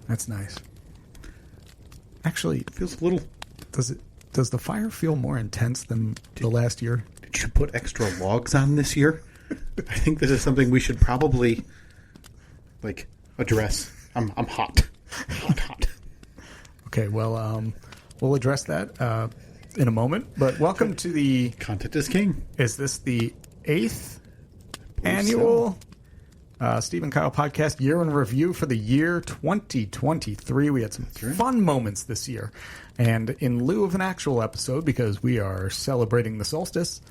That's nice. Actually, it feels a little... Does the fire feel more intense than the last year? Did you put extra logs on this year? I think this is something we should probably, address. I'm hot. Hot. Okay, well, we'll address that in a moment. But welcome to the... Content is king. Is this the 8th annual Steve and Kyle podcast year in review for the year 2023? We had some fun moments this year. And in lieu of an actual episode, because we are celebrating the solstice,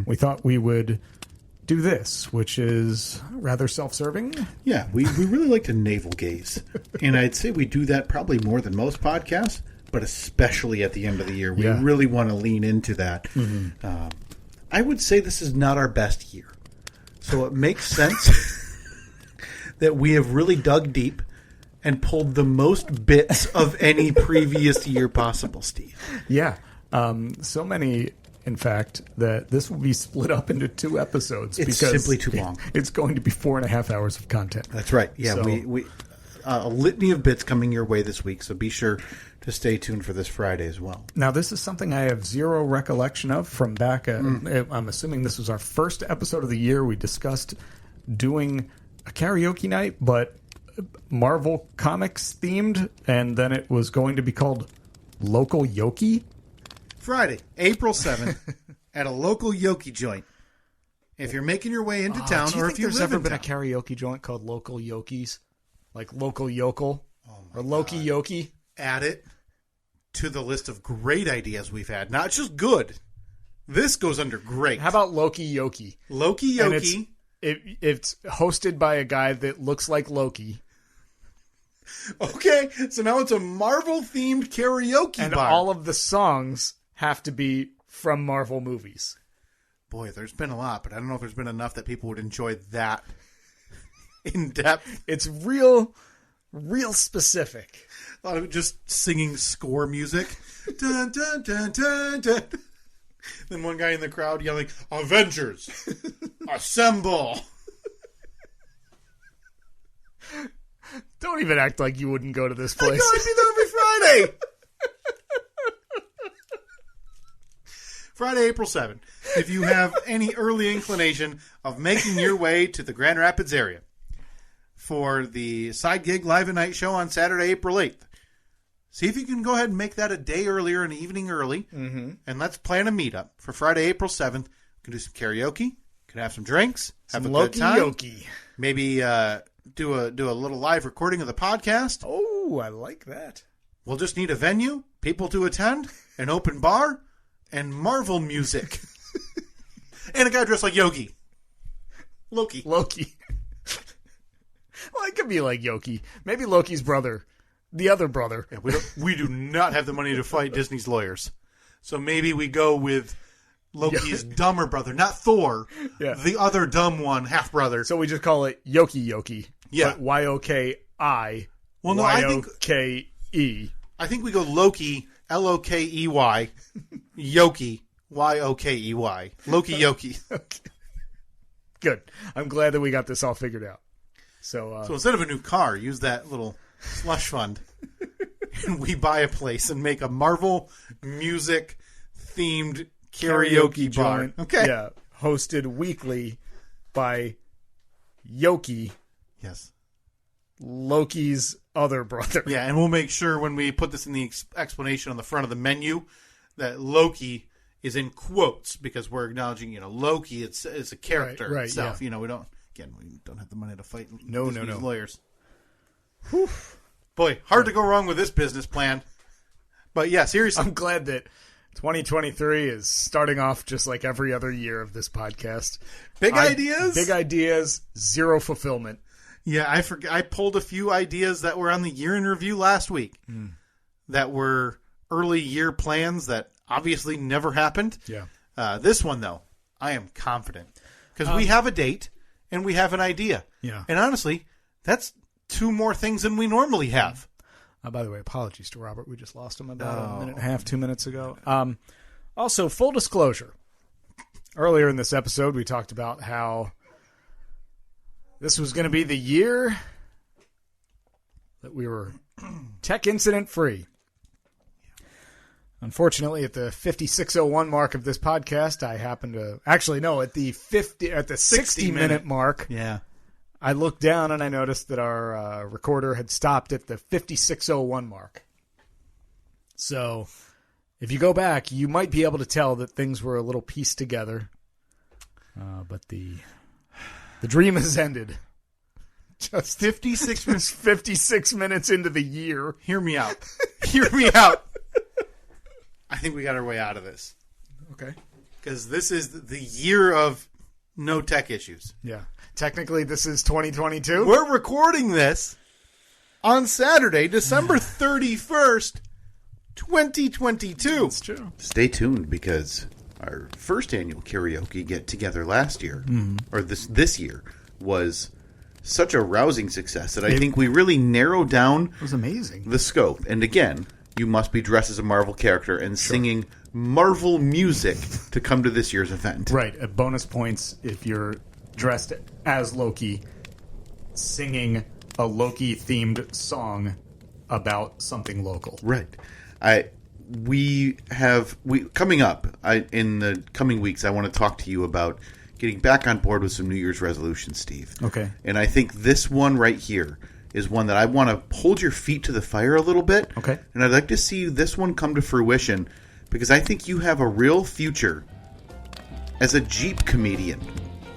we thought we would do this, which is rather self-serving. Yeah, we really like to navel gaze. And I'd say we do that probably more than most podcasts, but especially at the end of the year. We really want to lean into that. I would say this is not our best year. So it makes sense that we have really dug deep and pulled the most bits of any previous year possible, Steve. Yeah. So many, in fact, that this will be split up into 2 episodes. It's because simply too long. It's going to be 4.5 hours of content. That's right. Yeah, so, we a litany of bits coming your way this week, so be sure to stay tuned for this Friday as well. Now, this is something I have zero recollection of from back. I'm assuming this was our first episode of the year. We discussed doing a karaoke night, but Marvel Comics themed, and then it was going to be called Local Yoki. Friday, April 7th, at a local Yoki joint. If you're making your way into town, or if you live in town. There's ever been a karaoke joint called Local Yokis? Like Local Yokel? Or Loki Yoki? Add it to the list of great ideas we've had. Not just good. This goes under great. How about Loki Yoki? Loki Yoki. It's hosted by a guy that looks like Loki. Okay, so now it's a Marvel-themed karaoke and bar. And all of the songs have to be from Marvel movies. Boy, there's been a lot, but I don't know if there's been enough that people would enjoy that in depth. It's real specific. A lot of just singing score music. Dun, dun, dun, dun, dun. Then one guy in the crowd yelling, "Avengers, assemble!" Don't even act like you wouldn't go to this place. I know, I'd be there every Friday. Friday, April 7th. If you have any early inclination of making your way to the Grand Rapids area for the Side Gig Live at Night show on Saturday, April 8th, see if you can go ahead and make that a day earlier, an evening early, and let's plan a meetup for Friday, April 7th. We can do some karaoke, can have some drinks, have a good time. Loki-yoki. Maybe do a little live recording of the podcast. Oh, I like that. We'll just need a venue, people to attend, an open bar, and Marvel music. And a guy dressed like Yogi. Loki. Well, it could be like Yoki. Maybe Loki's brother. The other brother. Yeah, we do not have the money to fight Disney's lawyers. So maybe we go with Loki's dumber brother. Not Thor. Yeah. The other dumb one, half-brother. So we just call it Yoki. Yeah. But Y-O-K-I. Well, no, Y-O-K-E. I think we go Loki, L-O-K-E-Y. Yoki, Y-O-K-E-Y. Loki Yoki. Okay. Good. I'm glad that we got this all figured out. So instead of a new car, use that little slush fund. And we buy a place and make a Marvel music-themed karaoke bar. Joint. Okay. Yeah. Hosted weekly by Yoki. Yes. Loki's other brother. Yeah, and we'll make sure when we put this in the explanation on the front of the menu that Loki is in quotes because we're acknowledging, Loki is a character itself. Yeah. We don't have the money to fight no lawyers. Whew. Boy, hard to go wrong with this business plan. But yeah, seriously. I'm glad that 2023 is starting off just like every other year of this podcast. Big ideas, zero fulfillment. Yeah, I pulled a few ideas that were on the year in review last week that were early year plans that obviously never happened. Yeah. This one, though, I am confident because we have a date and we have an idea. Yeah. And honestly, that's 2 more things than we normally have. By the way, apologies to Robert. We just lost him about a minute and a half, 2 minutes ago. Also, full disclosure. Earlier in this episode, we talked about how this was going to be the year that we were tech incident free. Unfortunately, at the 5601 mark of this podcast, I happened to actually no at the 60-minute mark. Yeah, I looked down and I noticed that our recorder had stopped at the 5601 mark. So, if you go back, you might be able to tell that things were a little pieced together. But the dream has ended. Just 56 minutes into the year. Hear me out. Hear me out. I think we got our way out of this. Okay. Because this is the year of no tech issues. Yeah. Technically, this is 2022. We're recording this on Saturday, December 31st, 2022. That's true. Stay tuned because our first annual karaoke get-together last year, or this year, was such a rousing success that I think we really narrowed down It was amazing. the scope. And again, you must be dressed as a Marvel character and singing Marvel music to come to this year's event. Right. At bonus points if you're dressed as Loki, singing a Loki-themed song about something local. Right. Coming up in the coming weeks, I want to talk to you about getting back on board with some New Year's resolutions, Steve. Okay. And I think this one right here is one that I want to hold your feet to the fire a little bit. Okay. And I'd like to see this one come to fruition because I think you have a real future as a Jeep comedian.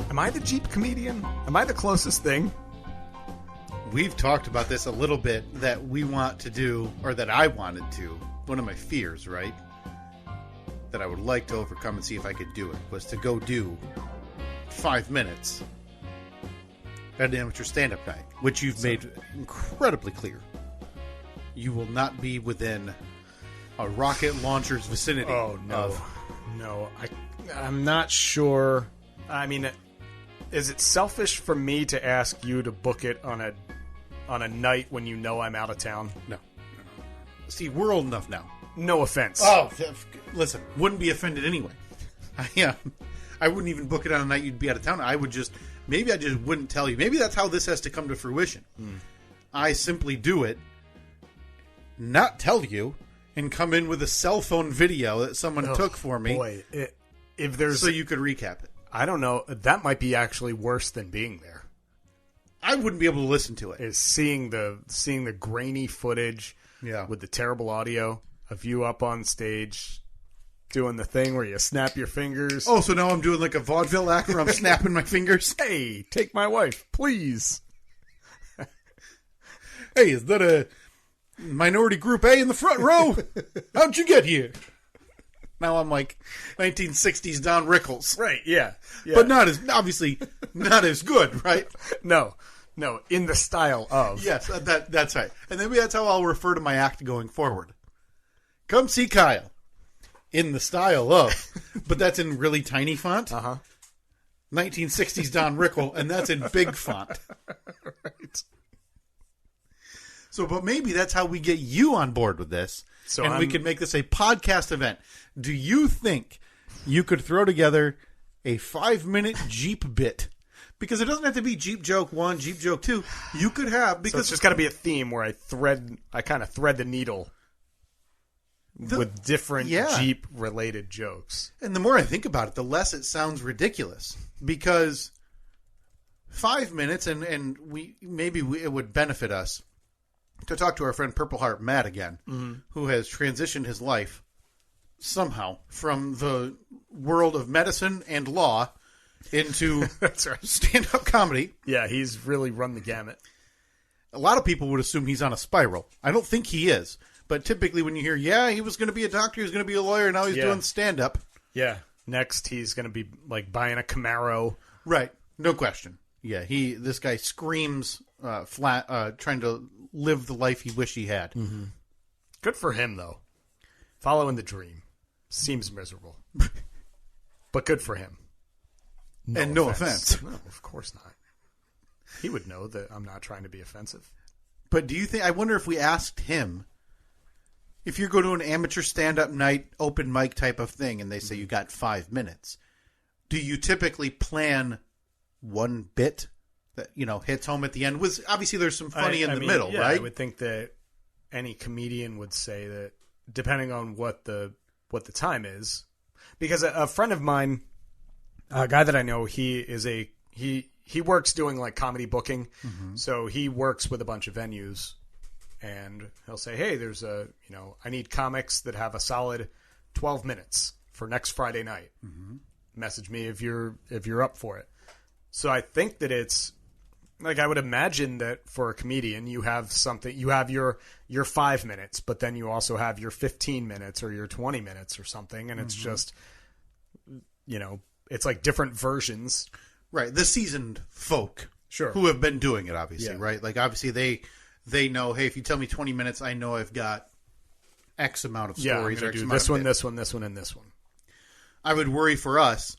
Am I the Jeep comedian? Am I the closest thing? We've talked about this a little bit that we want to do, or that I wanted to. One of my fears, right? That I would like to overcome and see if I could do it was to go do 5 minutes at an amateur stand-up night, which you've made incredibly clear. You will not be within a rocket launcher's vicinity. Oh, no. No. I'm not sure. I mean, is it selfish for me to ask you to book it on a night when you know I'm out of town? No. Steve, we're old enough now. No offense. Oh, listen, wouldn't be offended anyway. I wouldn't even book it on a night you'd be out of town. Maybe I just wouldn't tell you. Maybe that's how this has to come to fruition. I simply do it, not tell you, and come in with a cell phone video that someone took for me. Boy, if there's so you could recap it. I don't know. That might be actually worse than being there. I wouldn't be able to listen to it. Is seeing the grainy footage with the terrible audio of you up on stage doing the thing where you snap your fingers. Oh, so now I'm doing like a vaudeville act where I'm snapping my fingers? Hey, take my wife, please. Hey, is that a minority group A in the front row? How'd you get here? Now I'm like 1960s Don Rickles. Right, yeah. But obviously not as good, right? No, in the style of. Yes, that's right. And maybe that's how I'll refer to my act going forward. Come see Kyle. In the style of. But that's in really tiny font. 1960s Don Rickle, and that's in big font. Right. So, but maybe that's how we get you on board with this. We can make this a podcast event. Do you think you could throw together a 5-minute Jeep bit? Because it doesn't have to be Jeep joke 1, Jeep joke 2. You could have, because it's just got to be a theme where I kind of thread the needle with different Jeep related jokes. And the more I think about it, the less it sounds ridiculous. Because 5 minutes, and it would benefit us to talk to our friend Purple Heart Matt again, who has transitioned his life somehow from the world of medicine and law into stand-up comedy. Yeah, he's really run the gamut. A lot of people would assume he's on a spiral. I don't think he is. But typically when you hear, he was going to be a doctor, he was going to be a lawyer, now he's doing stand-up. Yeah. Next, he's going to be like buying a Camaro. Right. No question. Yeah, this guy screams trying to live the life he wished he had. Mm-hmm. Good for him, though. Following the dream. Seems miserable. But good for him. No offense. No, of course not. He would know that I'm not trying to be offensive. But do you think, I wonder if we asked him, if you go to an amateur stand-up night, open mic type of thing, and they say you got 5 minutes, do you typically plan one bit? that hits home at the end. Was obviously there's some funny in the middle, yeah, right? I would think that any comedian would say that, depending on what the time is, because a friend of mine, a guy that I know, he works doing like comedy booking, so he works with a bunch of venues, and he'll say, hey, there's I need comics that have a solid 12 minutes for next Friday night. Message me if you're up for it. So I think that it's like, I would imagine that for a comedian, you have your 5 minutes, but then you also have your 15 minutes or your 20 minutes or something, and it's just, it's like different versions. Right. The seasoned folk Sure. who have been doing it, obviously, Yeah. right? Like, obviously, they know, hey, if you tell me 20 minutes, I know I've got X amount of Yeah, I'm stories. going or to X do amount this of one, bits. this one, this one, and this one. I would worry for us,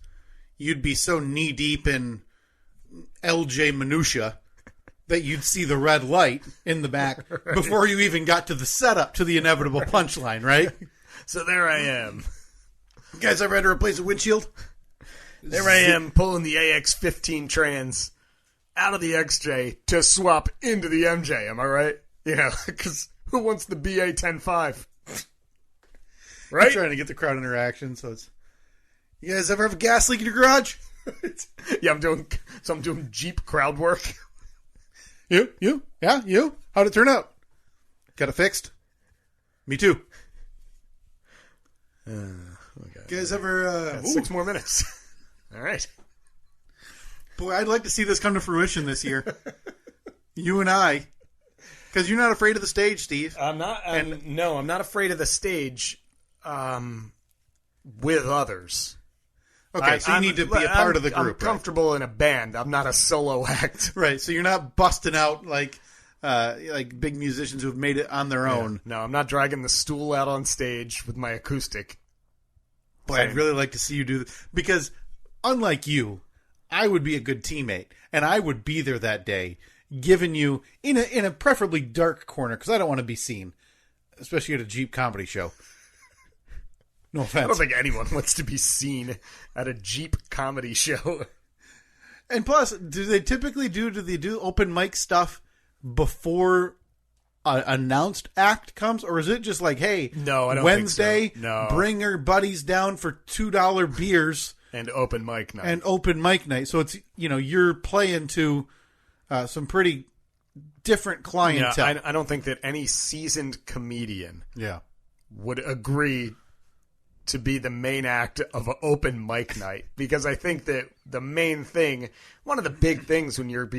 you'd be so knee-deep in LJ minutia that you'd see the red light in the back before you even got to the setup to the inevitable punchline, right? So there I am. You guys ever had to replace a windshield? There I am pulling the AX15 trans out of the XJ to swap into the MJ. Am I right? Because who wants the BA 10.5? Right? I'm trying to get the crowd interaction, so it's... You guys ever have a gas leak in your garage? Yeah, I'm doing Jeep crowd work. You? Yeah, you? How'd it turn out? Got it fixed? Me too. Okay. You guys ever... 6 more minutes. All right. Boy, I'd like to see this come to fruition this year. You and I. Because you're not afraid of the stage, Steve. I'm not. No, I'm not afraid of the stage with others. Okay, so you need to be a part of the group. I'm comfortable in a band. I'm not a solo act. Right, so you're not busting out like big musicians who've made it on their own. No, I'm not dragging the stool out on stage with my acoustic. But I'd really like to see you do this. Because, unlike you, I would be a good teammate. And I would be there that day, giving you, in a preferably dark corner, because I don't want to be seen. Especially at a Jeep comedy show. No offense. I don't think anyone wants to be seen at a Jeep comedy show. And plus, do they do open mic stuff before an announced act comes? Or is it just like, hey, no, I don't Wednesday, think so. No. Bring your buddies down for $2 beers. And open mic night. And open mic night. So it's, you're playing to some pretty different clientele. Yeah, I don't think that any seasoned comedian Yeah. would agree to be the main act of an open mic night, because I think that the main thing, one of the big things when you're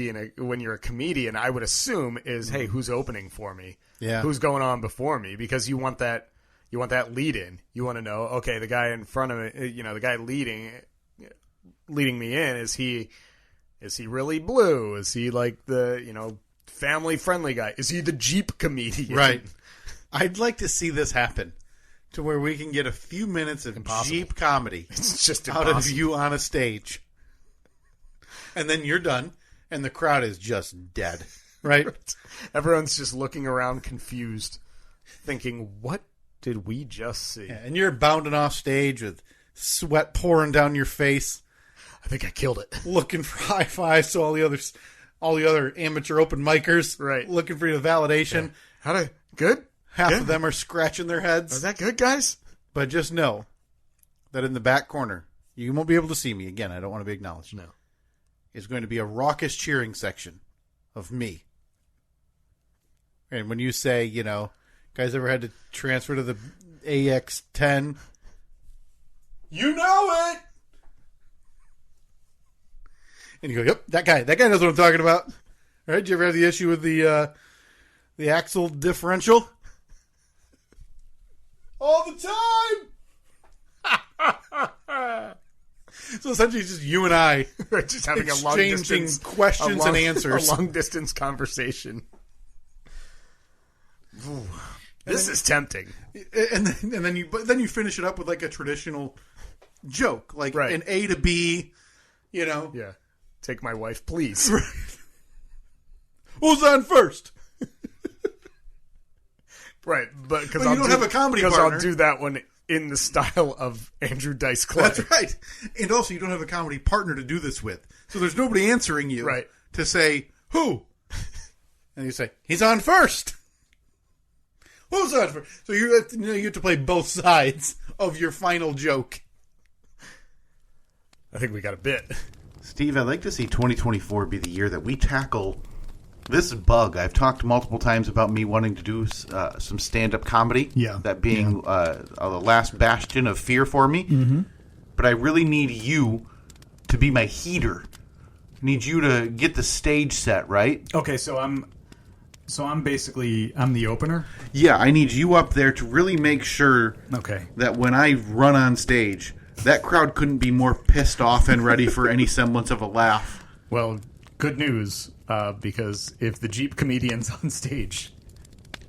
a comedian, I would assume, is, hey, who's opening for me? Yeah. Who's going on before me? Because you want that lead in. You want to know, okay, the guy in front of me, the guy leading me in, is he really blue? Is he like the, family friendly guy? Is he the Jeep comedian? Right. I'd like to see this happen. To where we can get a few minutes of Jeep comedy. It's just out of you on a stage. And then you're done, and the crowd is just dead. Right? Everyone's just looking around confused, thinking, what did we just see? Yeah, and you're bounding off stage with sweat pouring down your face. I think I killed it. Looking for high fives to all the other amateur open micers. Right. Looking for the validation. Yeah. Good? Half Good? of them are scratching their heads. Is that good, guys? But just know that in the back corner, you won't be able to see me. Again, I don't want to be acknowledged. No. Is going to be a raucous cheering section of me. And when you say, guys ever had to transfer to the AX10? You know it! And you go, yep, that guy knows what I'm talking about. All right, did you ever have the issue with the axle differential? All the time! So essentially, it's just you and I just having a long exchanging distance questions and answers. A long distance conversation. This is tempting. And then you finish it up with like a traditional joke, like Right. an A to B, Yeah. Take my wife, please. Right. Who's on first? Right, but because you don't have a comedy partner. I'll do that one in the style of Andrew Dice Clay. That's right. And also, you don't have a comedy partner to do this with, so there's nobody answering you. Right. to say, who? And you say, he's on first. Who's on first? So you have to play both sides of your final joke. I think we got a bit. Steve, I'd like to see 2024 be the year that we tackle this bug. I've talked multiple times about me wanting to do some stand-up comedy. Yeah. That being the last bastion of fear for me. Mm-hmm. But I really need you to be my heater. I need you to get the stage set, right? Okay, so I'm basically the opener. Yeah, I need you up there to really make sure that when I run on stage, that crowd couldn't be more pissed off and ready for any semblance of a laugh. Well, good news, because if the Jeep comedian's on stage,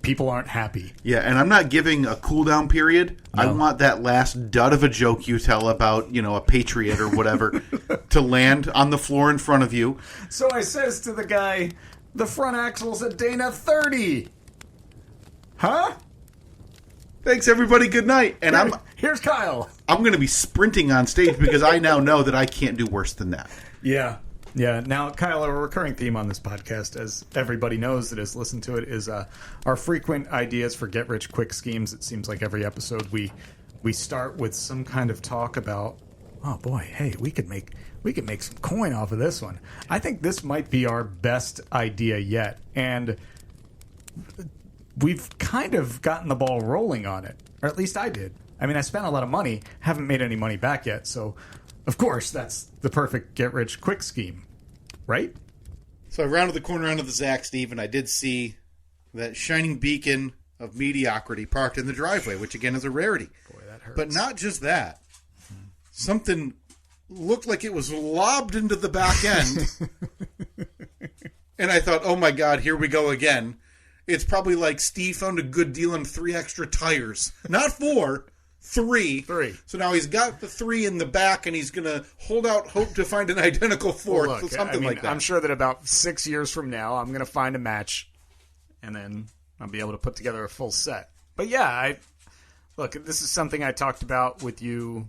people aren't happy. Yeah, and I'm not giving a cool-down period. No. I want that last dud of a joke you tell about, a patriot or whatever to land on the floor in front of you. So I says to the guy, the front axle's at Dana 30. Huh? Thanks, everybody. Good night. And here's Kyle. I'm going to be sprinting on stage because I now know that I can't do worse than that. Yeah. Yeah. Now, Kyle, a recurring theme on this podcast, as everybody knows that has listened to it, is our frequent ideas for get-rich-quick schemes. It seems like every episode we start with some kind of talk about, oh boy, hey, we could make some coin off of this one. I think this might be our best idea yet, and we've kind of gotten the ball rolling on it, or at least I did. I mean, I spent a lot of money, haven't made any money back yet, so of course that's the perfect get-rich-quick scheme, right? So I rounded the corner onto the Zach, Steve, and I did see that shining beacon of mediocrity parked in the driveway, which again is a rarity. Boy, that hurts. But not just that. Something looked like it was lobbed into the back end. And I thought, oh my God, here we go again. It's probably like Steve found a good deal on 3 extra tires. Not 4, 3. 3. So now he's got the 3 in the back, and he's going to hold out hope to find an identical 4th. Well, look, so something like that. I'm sure that about 6 years from now, I'm going to find a match, and then I'll be able to put together a full set. But yeah, look, this is something I talked about with you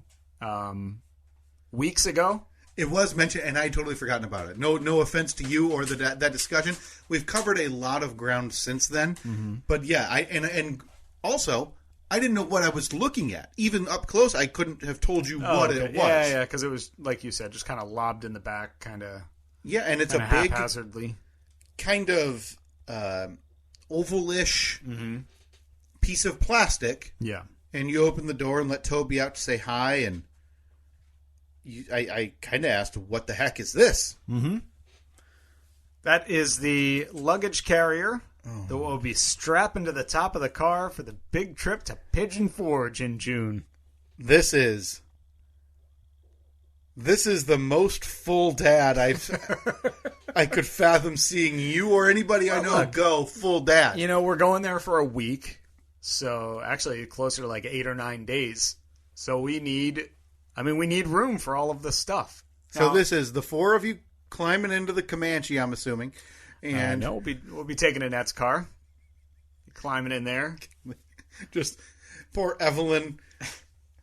weeks ago. It was mentioned, and I had totally forgotten about it. No offense to you or that discussion. We've covered a lot of ground since then. Mm-hmm. But yeah, and also, I didn't know what I was looking at. Even up close, I couldn't have told you what it was. Yeah, because it was, like you said, just kind of lobbed in the back, kind of. Yeah, and it's a big, haphazardly, kind of ovalish piece of plastic. Yeah. And you open the door and let Toby out to say hi, and I kind of asked, what the heck is this? Mm-hmm. That is the luggage carrier that will be strapping to the top of the car for the big trip to Pigeon Forge in June. This is the most full dad I could fathom seeing you or anybody I know go full dad. We're going there for a week, so actually closer to like 8 or 9 days. So we need room for all of this stuff. So this is the 4 of you climbing into the Comanche, I'm assuming. And no, we'll be taking Annette's car, climbing in there. Just poor Evelyn,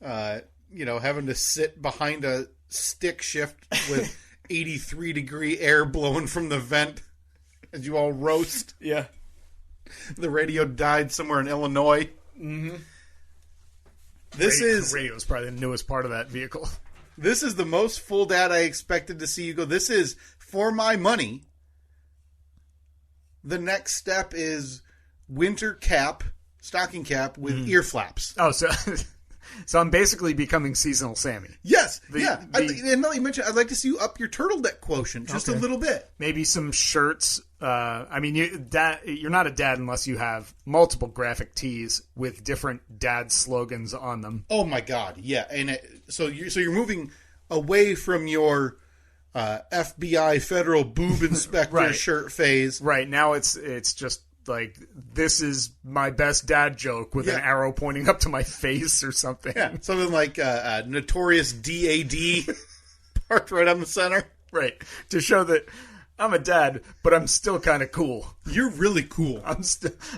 having to sit behind a stick shift with 83-degree air blowing from the vent as you all roast. Yeah. The radio died somewhere in Illinois. Mm-hmm. Radio is probably the newest part of that vehicle. This is the most full dad I expected to see you go. This is, for my money, the next step is winter cap, stocking cap with ear flaps. Oh, so I'm basically becoming seasonal Sammy. Yes, and now you mentioned, I'd like to see you up your turtleneck quotient just a little bit. Maybe some shirts. You're not a dad unless you have multiple graphic tees with different dad slogans on them. Oh my God, yeah, and so you're moving away from your FBI federal boob inspector shirt phase. Right now, it's just like, this is my best dad joke with an arrow pointing up to my face or something. Yeah, something like Notorious DAD parked right on the center. Right, to show that I'm a dad, but I'm still kind of cool. You're really cool.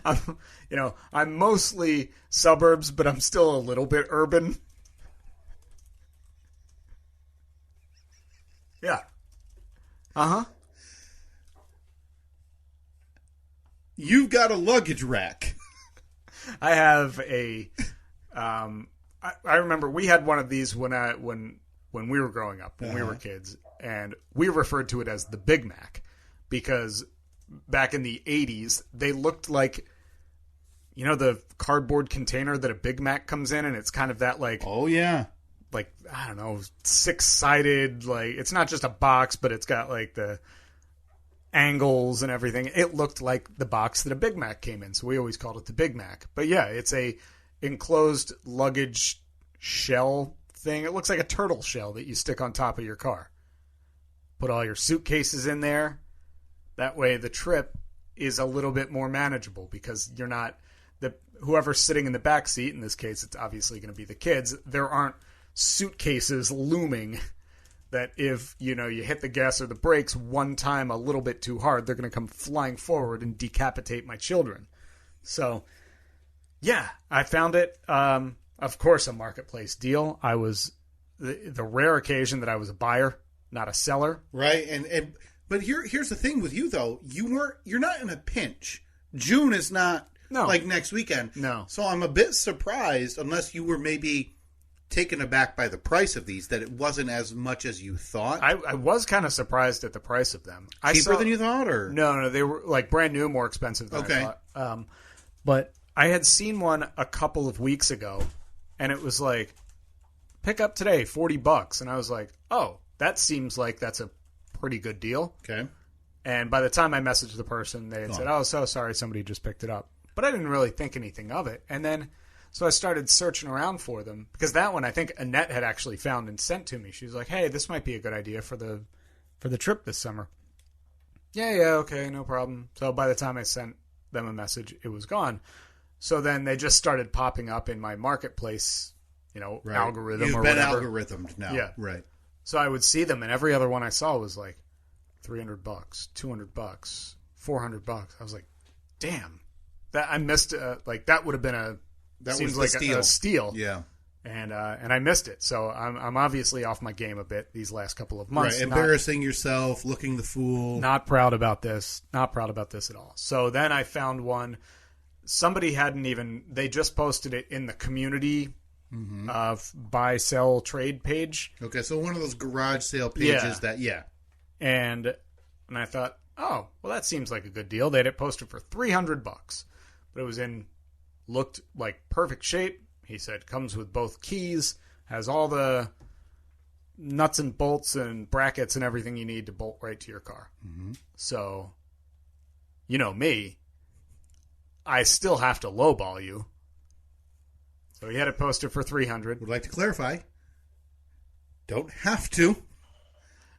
I'm mostly suburbs, but I'm still a little bit urban. Yeah. Uh-huh. You've got a luggage rack. I have a. I remember we had one of these when we were growing up, when we were kids, and we referred to it as the Big Mac because back in the 80s they looked like, you know, the cardboard container that a Big Mac comes in, and it's kind of that like, oh yeah, like, I don't know, 6-sided, like, it's not just a box, but it's got like the angles and everything. It looked like the box that a Big Mac came in, so we always called it the Big Mac. But yeah, it's a enclosed luggage shell thing. It looks like a turtle shell that you stick on top of your car. Put all your suitcases in there. That way the trip is a little bit more manageable because you're not whoever's sitting in the back seat, in this case it's obviously going to be the kids, there aren't suitcases looming that if, you know, you hit the gas or the brakes one time a little bit too hard, they're going to come flying forward and decapitate my children. So, yeah, I found it, of course, a marketplace deal. I was the rare occasion that I was a buyer, not a seller. Right, but here's the thing with you though, you're not in a pinch. June is not like next weekend. No. So I'm a bit surprised, unless you were maybe taken aback by the price of these, that it wasn't as much as you thought. I was kind of surprised at the price of them. Cheaper than you thought, or no, they were like brand new, more expensive than I thought. But I had seen one a couple of weeks ago, and it was like, pick up today, $40, and I was like, oh, that seems like that's a pretty good deal. Okay. And by the time I messaged the person, they had said, oh, so sorry, somebody just picked it up. But I didn't really think anything of it. And then, so I started searching around for them, because that one I think Annette had actually found and sent to me. She was like, hey, this might be a good idea for the trip this summer. Yeah, okay, no problem. So by the time I sent them a message, it was gone. So then they just started popping up in my marketplace, algorithm. You've or been whatever. algorithmed now. Yeah. Right. So I would see them, and every other one I saw was like $300, $200, $400. I was like, damn, that I missed. Like that would have been seems like a steal. Yeah. And I missed it. So I'm obviously off my game a bit these last couple of months. Right. Embarrassing yourself, looking the fool. Not proud about this. Not proud about this at all. So then I found one. Somebody they just posted it in the community buy, sell, trade page. Okay, so one of those garage sale pages And I thought, oh, well, that seems like a good deal. They had it posted for $300, but it was looked like perfect shape. He said comes with both keys, has all the nuts and bolts and brackets and everything you need to bolt right to your car. Mm-hmm. So, you know me, I still have to lowball you. So he had it posted for $300. Would like to clarify. Don't have to.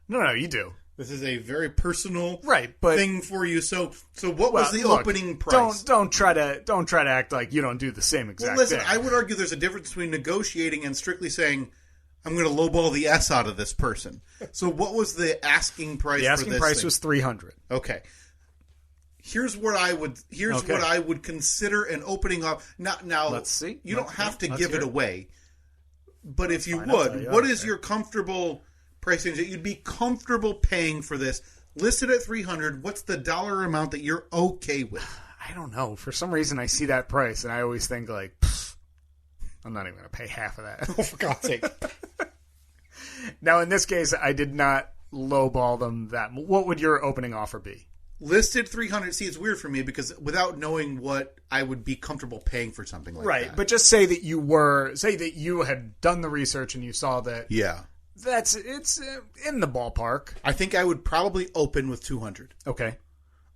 No, you do. This is a very personal but thing for you. So what was the opening price? Don't try to act like you don't do the same exact listen, thing. I would argue there's a difference between negotiating and strictly saying, I'm going to lowball the S out of this person. So what was the asking price for this thing? The asking price was $300. Okay. Here's what I would consider an opening up. Now let's see. You don't have to give it away. But if you would, what is your comfortable pricing that you'd be comfortable paying for this? Listed at $300, what's the dollar amount that you're okay with? I don't know. For some reason I see that price and I always think like, I'm not even going to pay half of that. Oh, for God's sake. Now in this case I did not lowball them that. What would your opening offer be? Listed $300. See, it's weird for me because without knowing what I would be comfortable paying for something like that. Right, but just say that you had done the research and you saw that. Yeah, it's in the ballpark. I think I would probably open with $200. Okay,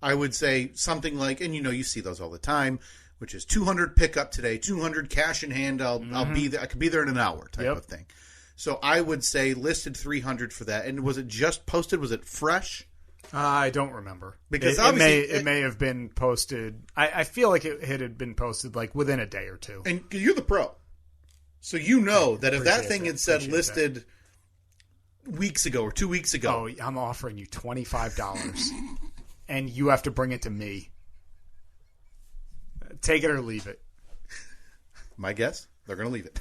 I would say something like, and you see those all the time, which is $200 pickup today, $200 cash in hand. I'll be there. I could be there in an hour type of thing. So I would say listed $300 for that. And was it just posted? Was it fresh? I don't remember because it may have been posted. I feel like it had been posted like within a day or two. And you're the pro, so you know that if that thing had said listed weeks ago or 2 weeks ago, I'm offering you $25, and you have to bring it to me. Take it or leave it. My guess, they're going to leave it.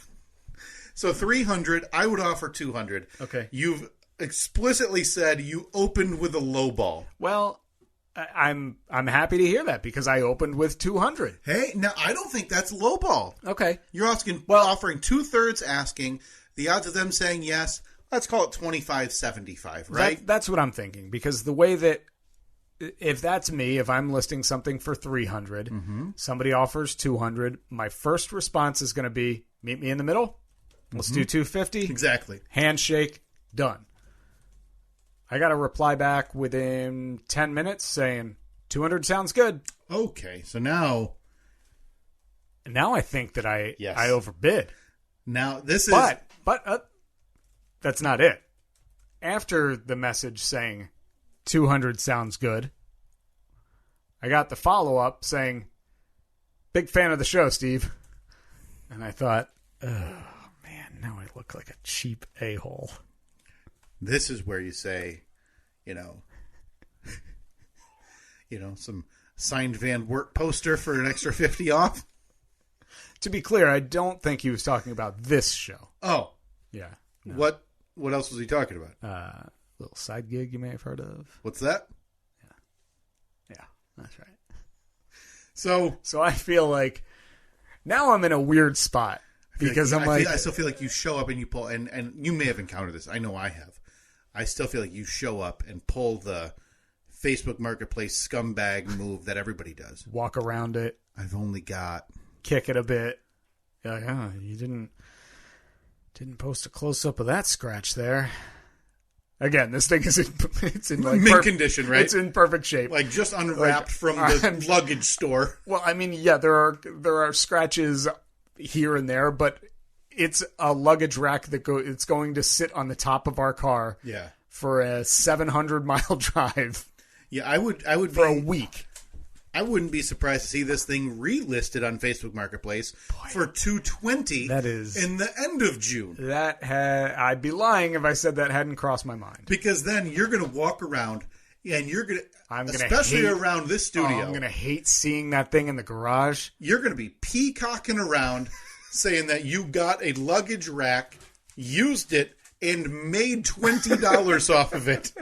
So $300, I would offer $200. Okay, you've explicitly said you opened with a low ball. Well, I'm happy to hear that because I opened with 200. Hey, now I don't think that's lowball. Okay. You're offering 2/3 asking. The odds of them saying yes, let's call it 25-75, right? That's what I'm thinking because the way that if that's me, if I'm listing something for 300, somebody offers 200, my first response is going to be meet me in the middle. Let's do 250. Exactly. Handshake, done. I got a reply back within 10 minutes saying 200 sounds good. Okay, so now I think that I Yes. overbid. Now this is But that's not it. After the message saying 200 sounds good, I got the follow-up saying, big fan of the show, Steve. And I thought, oh, man, now I look like a cheap a-hole. this is where you say, some signed Van Wert poster for an extra 50 off. To be clear, I don't think he was talking about this show. Oh, Yeah. No. what else was he talking about? Little side gig you may have heard of. What's that? Yeah, that's right. So I feel like now I'm in a weird spot because I still feel like you show up and you pull, and you may have encountered this. I know I have. I still feel like you show up and pull the Facebook Marketplace scumbag move that everybody does. walk around it, I've only got. kick it a bit. You're like, oh, you didn't post a close up of that scratch there. Again, this thing is in like Mint condition, right? It's in perfect shape. Like just unwrapped from the luggage store. Well, I mean, yeah, there are scratches here and there, but it's a luggage rack it's going to sit on the top of our car. Yeah. For a 700-mile drive. Yeah, I would for a week. I wouldn't be surprised to see this thing relisted on Facebook Marketplace for $220. That is in the end of June. I'd be lying if I said that hadn't crossed my mind. Because then you're going to walk around and you're going to, especially hate, around this studio. I'm going to hate seeing that thing in the garage. You're going to be peacocking around saying that you got a luggage rack, used it, and made $20 off of it.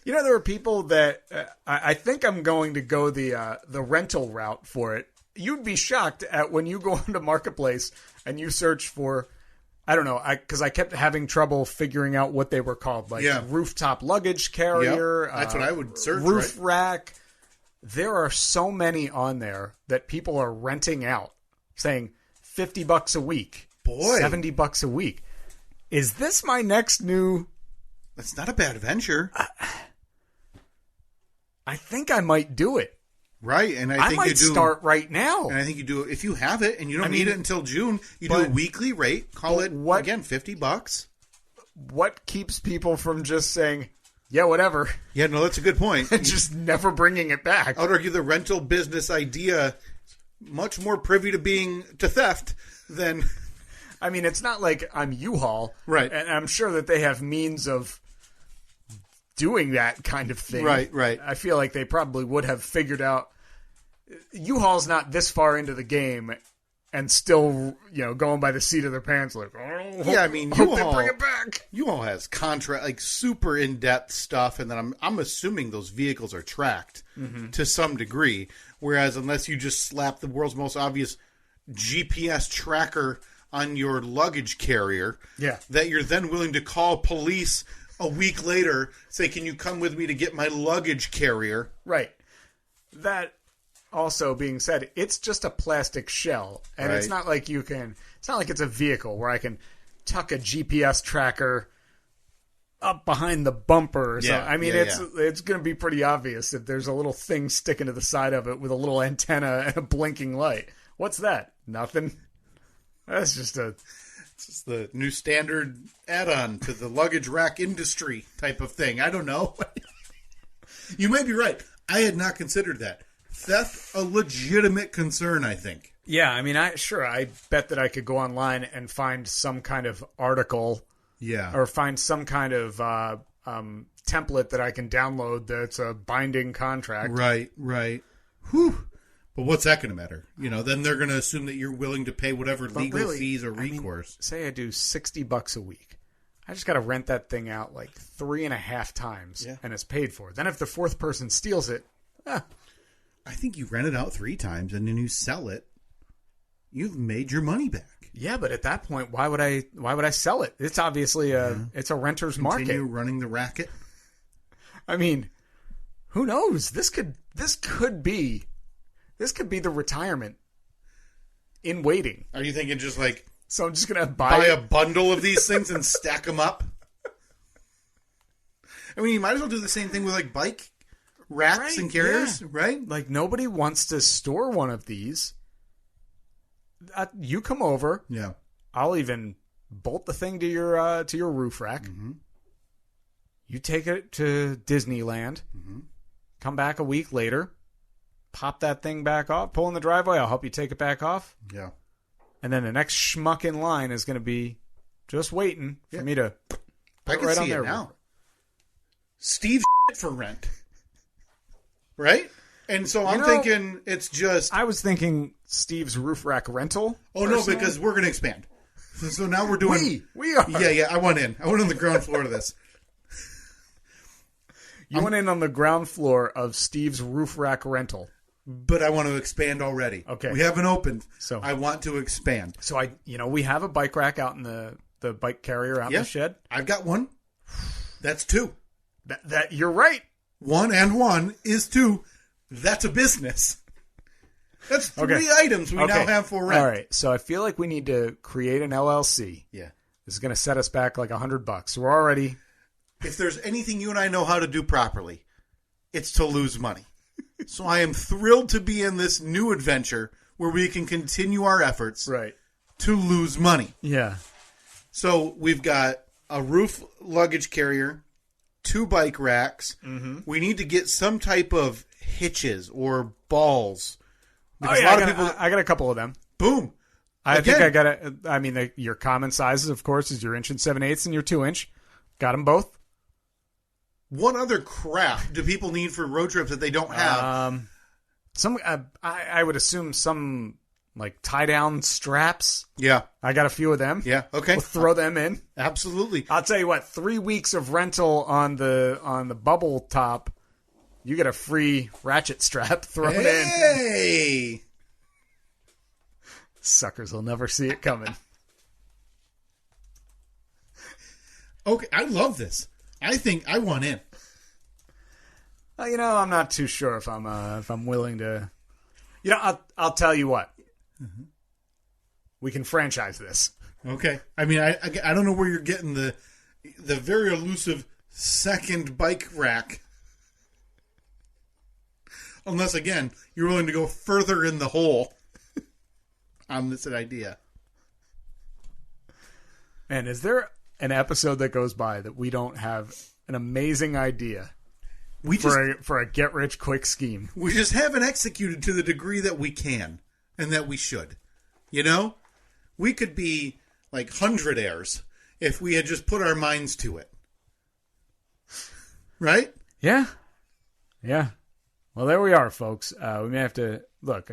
You know, there are people that I think I'm going to go the rental route for it. You'd be shocked at when you go onto Marketplace and you search for, I don't know, because I kept having trouble figuring out what they were called, like rooftop luggage carrier. Yep, that's what I would search. Roof rack. There are so many on there that people are renting out, saying $50 a week, $70 a week. Is this my next new? That's not a bad venture. I think I might do it. Right, and I think might you do start right now. And I think you do if you have it, and you don't need it until June. You do a weekly rate. Call it again $50. What keeps people from just saying, "Yeah, whatever"? Yeah, no, that's a good point. And just never bringing it back. I would argue the rental business idea much more privy to theft than. I mean, it's not like I'm U-Haul, right? And I'm sure that they have means of doing that kind of thing. Right. I feel like they probably would have figured out U-Haul's not this far into the game and still, going by the seat of their pants like, I mean, hope they bring it back. U-Haul has contract, like super in-depth stuff, and then I'm assuming those vehicles are tracked to some degree, whereas unless you just slap the world's most obvious GPS tracker on your luggage carrier, that you're then willing to call police a week later, say, can you come with me to get my luggage carrier? Right. That also being said, it's just a plastic shell. And it's not like it's not like it's a vehicle where I can tuck a GPS tracker up behind the bumper or something. I mean, it's going to be pretty obvious if there's a little thing sticking to the side of it with a little antenna and a blinking light. What's that? Nothing. That's just It's the new standard add-on to the luggage rack industry type of thing. I don't know. You may be right. I had not considered that. Theft, a legitimate concern, I think. Yeah, I mean, I bet that I could go online and find some kind of article. Yeah. Or find some kind of template that I can download that's a binding contract. Right. Whew. But what's that going to matter? Then they're going to assume that you're willing to pay whatever legal fees or recourse. Say I do $60 a week. I just got to rent that thing out like 3.5 times, and it's paid for. Then if the fourth person steals it, I think you rent it out 3 times, and then you sell it. You've made your money back. Yeah, but at that point, why would I sell it? It's obviously it's a renter's market. Continue running the racket. I mean, who knows? This could be the retirement in waiting. Are you thinking just like, so I'm just gonna buy a bundle of these things and stack them up? I mean, you might as well do the same thing with like bike racks and carriers, right? Like nobody wants to store one of these. You come over. Yeah. I'll even bolt the thing to your roof rack. Mm-hmm. You take it to Disneyland. Mm-hmm. Come back a week later. Pop that thing back off. Pull in the driveway. I'll help you take it back off. Yeah. And then the next schmuck in line is going to be just waiting for me to put I can right see on it there. now. Steve for rent. Right? And so I'm thinking it's just... I was thinking Steve's roof rack rental. Oh, no, because we're going to expand. So now we're doing... We are. Yeah, I went in. I went on the ground floor of this. You went in on the ground floor of Steve's roof rack rental. But I want to expand already. Okay. We haven't opened, so I want to expand. So we have a bike rack out in the bike carrier out in the shed. I've got one. That's 2. That you're right. 1 and 1 is 2. That's a business. That's 3 items we now have for rent. All right. So I feel like we need to create an LLC. Yeah. This is going to set us back like $100. So we're already... If there's anything you and I know how to do properly, it's to lose money. So I am thrilled to be in this new adventure where we can continue our efforts to lose money. Yeah. So we've got a roof luggage carrier, 2 bike racks. Mm-hmm. We need to get some type of hitches or balls. Because a lot of people... I got a couple of them. Boom. I think I got it. I mean, your common sizes, of course, is your 1 7/8 and your 2 inch. Got them both. What other crap do people need for road trips that they don't have? I would assume some like tie down straps. Yeah, I got a few of them. Yeah, okay, we'll throw them in. Absolutely. I'll tell you what. 3 weeks of rental on the bubble top. You get a free ratchet strap thrown in. Hey, suckers will never see it coming. Okay, I love this. I think I want in. I'm not too sure if I'm willing to. I'll tell you what. Mm-hmm. We can franchise this. Okay. I mean, I don't know where you're getting the very elusive second bike rack. Unless, again, you're willing to go further in the hole on this idea. Man, is there an episode that goes by that we don't have an amazing idea for a get rich quick scheme? We just haven't executed to the degree that we can and that we should. We could be like 100-aires if we had just put our minds to it. Right? Yeah. Well, there we are, folks. We may have to look.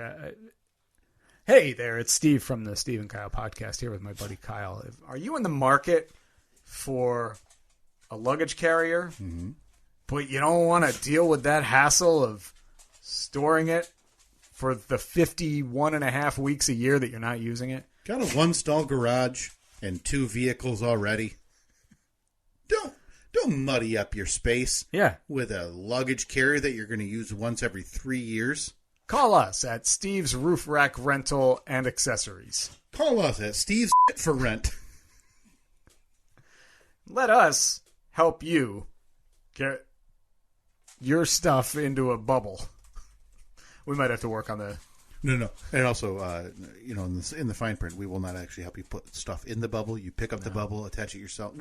Hey there, it's Steve from the Steve and Kyle podcast here with my buddy Kyle. Are you in the market for a luggage carrier, but you don't want to deal with that hassle of storing it for the 51.5 weeks a year that you're not using it? Got a 1-stall garage and 2 vehicles already. Don't muddy up your space with a luggage carrier that you're going to use once every 3 years. Call us at Steve's Roof Rack Rental and Accessories. Call us at Steve's for Rent. Let us help you get your stuff into a bubble. We might have to work on the... No. And also, in the fine print, we will not actually help you put stuff in the bubble. You pick up the bubble, attach it yourself.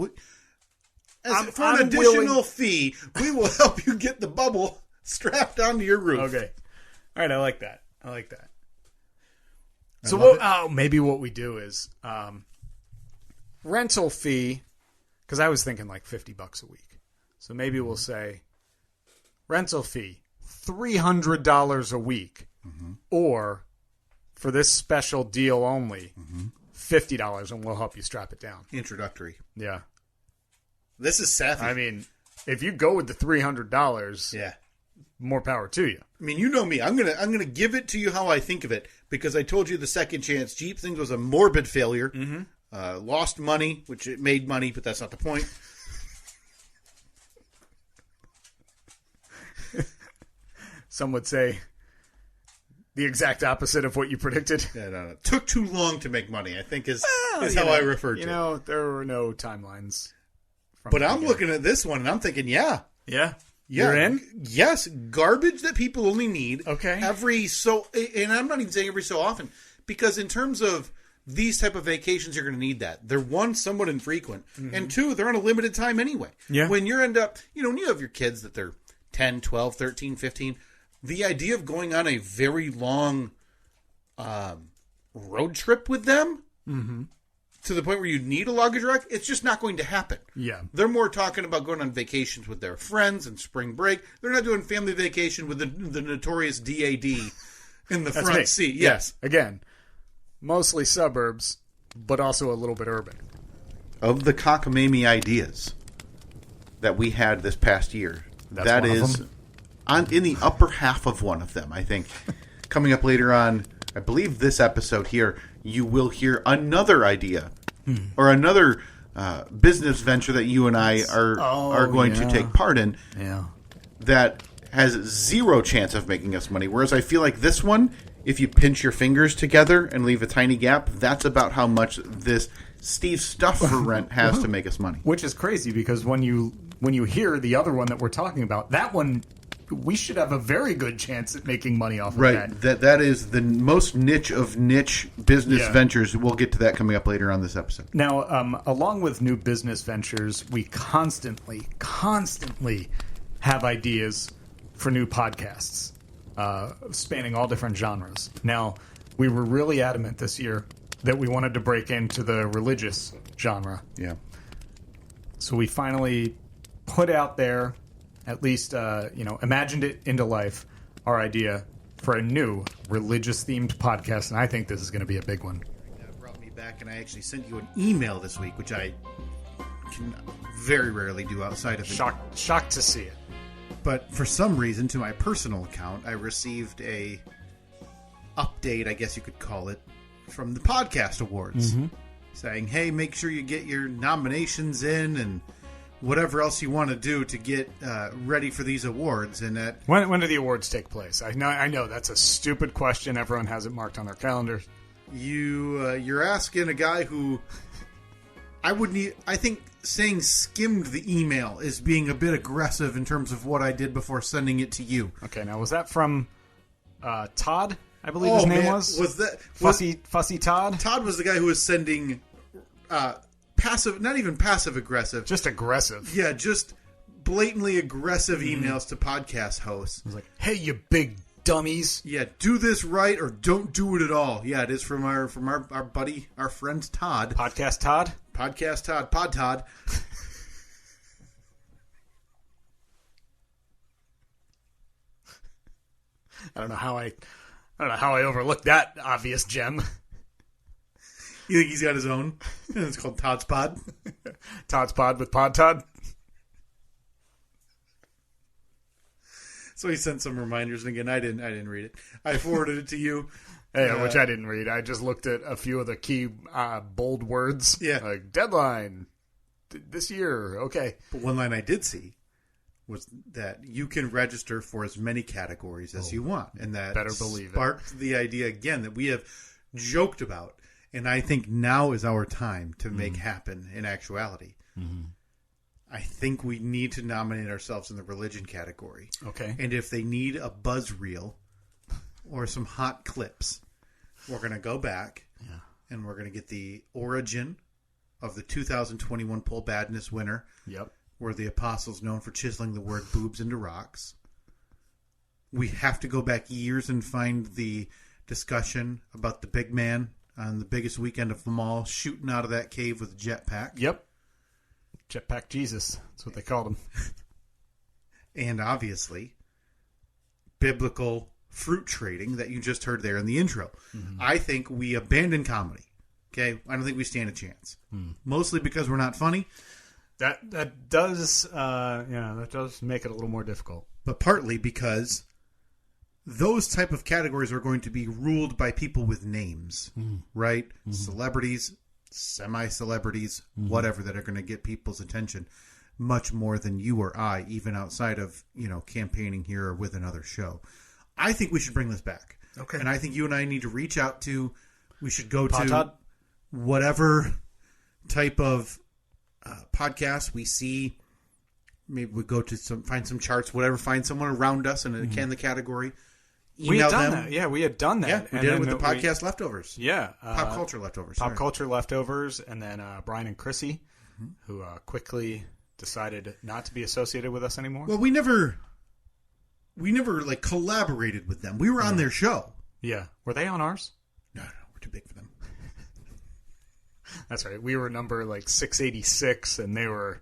For an additional fee, we will help you get the bubble strapped onto your roof. Okay. All right, I like that. So maybe what we do is rental fee, because I was thinking like $50 a week. So maybe we'll say rental fee $300 a week, or for this special deal only $50, and we'll help you strap it down. Introductory. Yeah. This is savvy. I mean, if you go with the $300, yeah. more power to you. I mean, you know me. I'm gonna give it to you how I think of it, because I told you the second chance Jeep thing was a morbid failure. Mm-hmm. Lost money, which it made money, but that's not the point. Some would say the exact opposite of what you predicted. Yeah, no. Took too long to make money, I think is how I refer to it. You know, there were no timelines. But I'm looking at this one, and I'm thinking, yeah. Yeah? You're in? Yes. Garbage that people only need. Okay. And I'm not even saying every so often, because in terms of these type of vacations, you're going to need that. They're, one, somewhat infrequent, and two, they're on a limited time anyway. Yeah. When you end up, when you have your kids that they're 10, 12, 13, 15, the idea of going on a very long road trip with them to the point where you need a luggage rack, it's just not going to happen. Yeah. They're more talking about going on vacations with their friends and spring break. They're not doing family vacation with the notorious DAD in the front seat. Yes. Again, mostly suburbs, but also a little bit urban. Of the cockamamie ideas that we had this past year, that is in the upper half of one of them, I think. Coming up later on, I believe this episode here, you will hear another idea or another business venture that you and I are going to take part in that has zero chance of making us money. Whereas I feel like this one, if you pinch your fingers together and leave a tiny gap, that's about how much this Steve Stuff for Rent has to make us money. Which is crazy, because when you hear the other one that we're talking about, that one, we should have a very good chance at making money off of that. Right. That is the most niche of niche business ventures. We'll get to that coming up later on this episode. Now, along with new business ventures, we constantly have ideas for new podcasts, spanning all different genres. Now, we were really adamant this year that we wanted to break into the religious genre. Yeah. So we finally put out there, at least, imagined it into life, our idea for a new religious-themed podcast, and I think this is going to be a big one. That brought me back, and I actually sent you an email this week, which I can very rarely do outside of the... Shocked to see it. But for some reason, to my personal account, I received a update, I guess you could call it, from the Podcast Awards, saying, hey, make sure you get your nominations in and whatever else you want to do to get ready for these awards. And that when do the awards take place? I know that's a stupid question. Everyone has it marked on their calendars. You're asking a guy who I think saying skimmed the email is being a bit aggressive in terms of what I did before sending it to you. Okay, now was that from Todd? I believe his name was. Was that Fussy Todd? Todd was the guy who was sending passive, not even passive aggressive, just aggressive. Yeah, just blatantly aggressive emails to podcast hosts. I was like, "Hey, you big dummies! Yeah, do this right or don't do it at all." Yeah, it is from our buddy, our friend Todd. Podcast Todd. Pod Todd. I don't know how I overlooked that obvious gem. You think he's got his own? It's called Todd's Pod. Todd's Pod with Pod Todd. So he sent some reminders, and again, I didn't read it. I forwarded it to you. Which I didn't read. I just looked at a few of the key bold words. Yeah. Like, deadline this year. Okay. But one line I did see was that you can register for as many categories as you want. And that better believe sparked the idea, again, that we have joked about. And I think now is our time to make happen in actuality. Mm-hmm. I think we need to nominate ourselves in the religion category. Okay. And if they need a buzz reel or some hot clips, we're going to go back and we're going to get the origin of the 2021 Poll Badness winner. Yep. Where the apostles known for chiseling the word boobs into rocks. We have to go back years and find the discussion about the big man on the biggest weekend of them all shooting out of that cave with a jetpack. Yep. Jetpack Jesus. That's what they called him. And obviously, biblical fruit trading that you just heard there in the intro. Mm-hmm. I think we abandon comedy. Okay? I don't think we stand a chance. Mostly because we're not funny. That does that does make it a little more difficult. But partly because those type of categories are going to be ruled by people with names, right? Celebrities, semi-celebrities, whatever, that are going to get people's attention much more than you or I, even outside of, campaigning here or with another show. I think we should bring this back. Okay. And I think you and I need to reach out to, we should go Pod to Todd? whatever type of podcast we see. Maybe we go to find some charts, whatever, find someone around us and can the category. We had Email done them. that. Yeah, we had done that. Yeah, we did it with the podcast leftovers. Yeah. Pop culture leftovers. Pop sorry. culture leftovers, and then Brian and Chrissy, who quickly decided not to be associated with us anymore. Well, we never like collaborated with them. We were on their show. Yeah. Were they on ours? No, we're too big for them. That's right. We were number like 686, and they were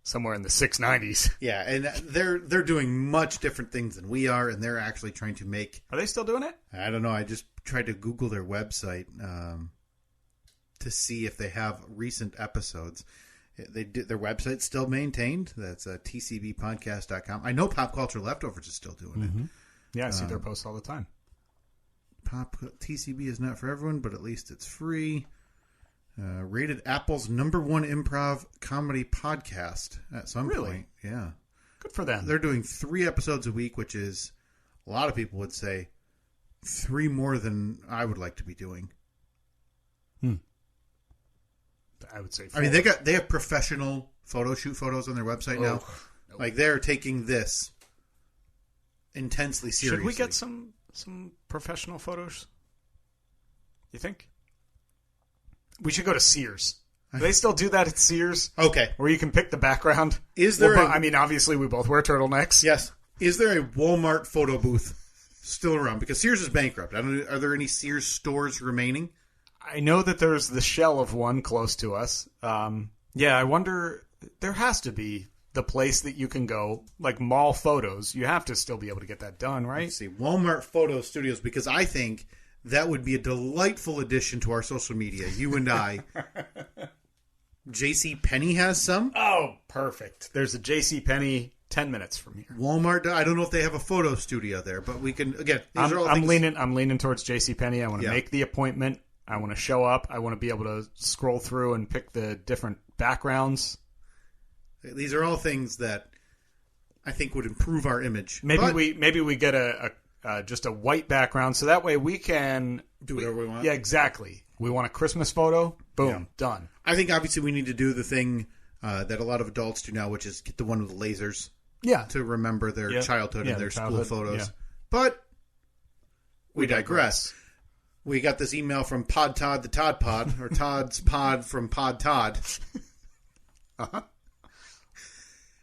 somewhere in the 690s. Yeah, and they're doing much different things than we are, and they're actually trying to make. Are they still doing it? I don't know. I just tried to Google their website to see if they have recent episodes. Their website's still maintained. That's tcbpodcast.com. I know Pop Culture Leftovers is still doing it. Yeah, I see their posts all the time. TCB is not for everyone, but at least it's free. Rated Apple's #1 improv comedy podcast at some point. Yeah. Good for them. They're doing 3 episodes a week, which is, a lot of people would say, 3 more than I would like to be doing. I would say 4. I mean, they have professional shoot photos on their website now. No. Like, they're taking this intensely seriously. Should we get some professional photos? You think? We should go to Sears. Do they still do that at Sears? Okay. Where you can pick the background? Is there I mean, obviously we both wear turtlenecks. Yes. Is there a Walmart photo booth still around? Because Sears is bankrupt. Are there any Sears stores remaining? I know that there's the shell of one close to us. Yeah, I wonder, there has to be the place that you can go, like mall photos. You have to still be able to get that done, right? Let's see, Walmart Photo Studios, because I think that would be a delightful addition to our social media. You and I. J.C. Penney has some. Oh, perfect. There's a J.C. Penney 10 minutes from here. Walmart, I don't know if they have a photo studio there, but we can, again, these are all I'm things. leaning towards J.C. Penney. I want to make the appointment. I want to show up. I want to be able to scroll through and pick the different backgrounds. These are all things that I think would improve our image. Maybe we get a just a white background, so that way we can do whatever we want. Yeah, exactly. We want a Christmas photo. Boom, done. I think obviously we need to do the thing that a lot of adults do now, which is get the one with the lasers. Yeah, to remember their childhood and their school photos. Yeah. But we digress. We got this email from Pod Todd the Todd Pod, or Todd's Pod from Pod Todd.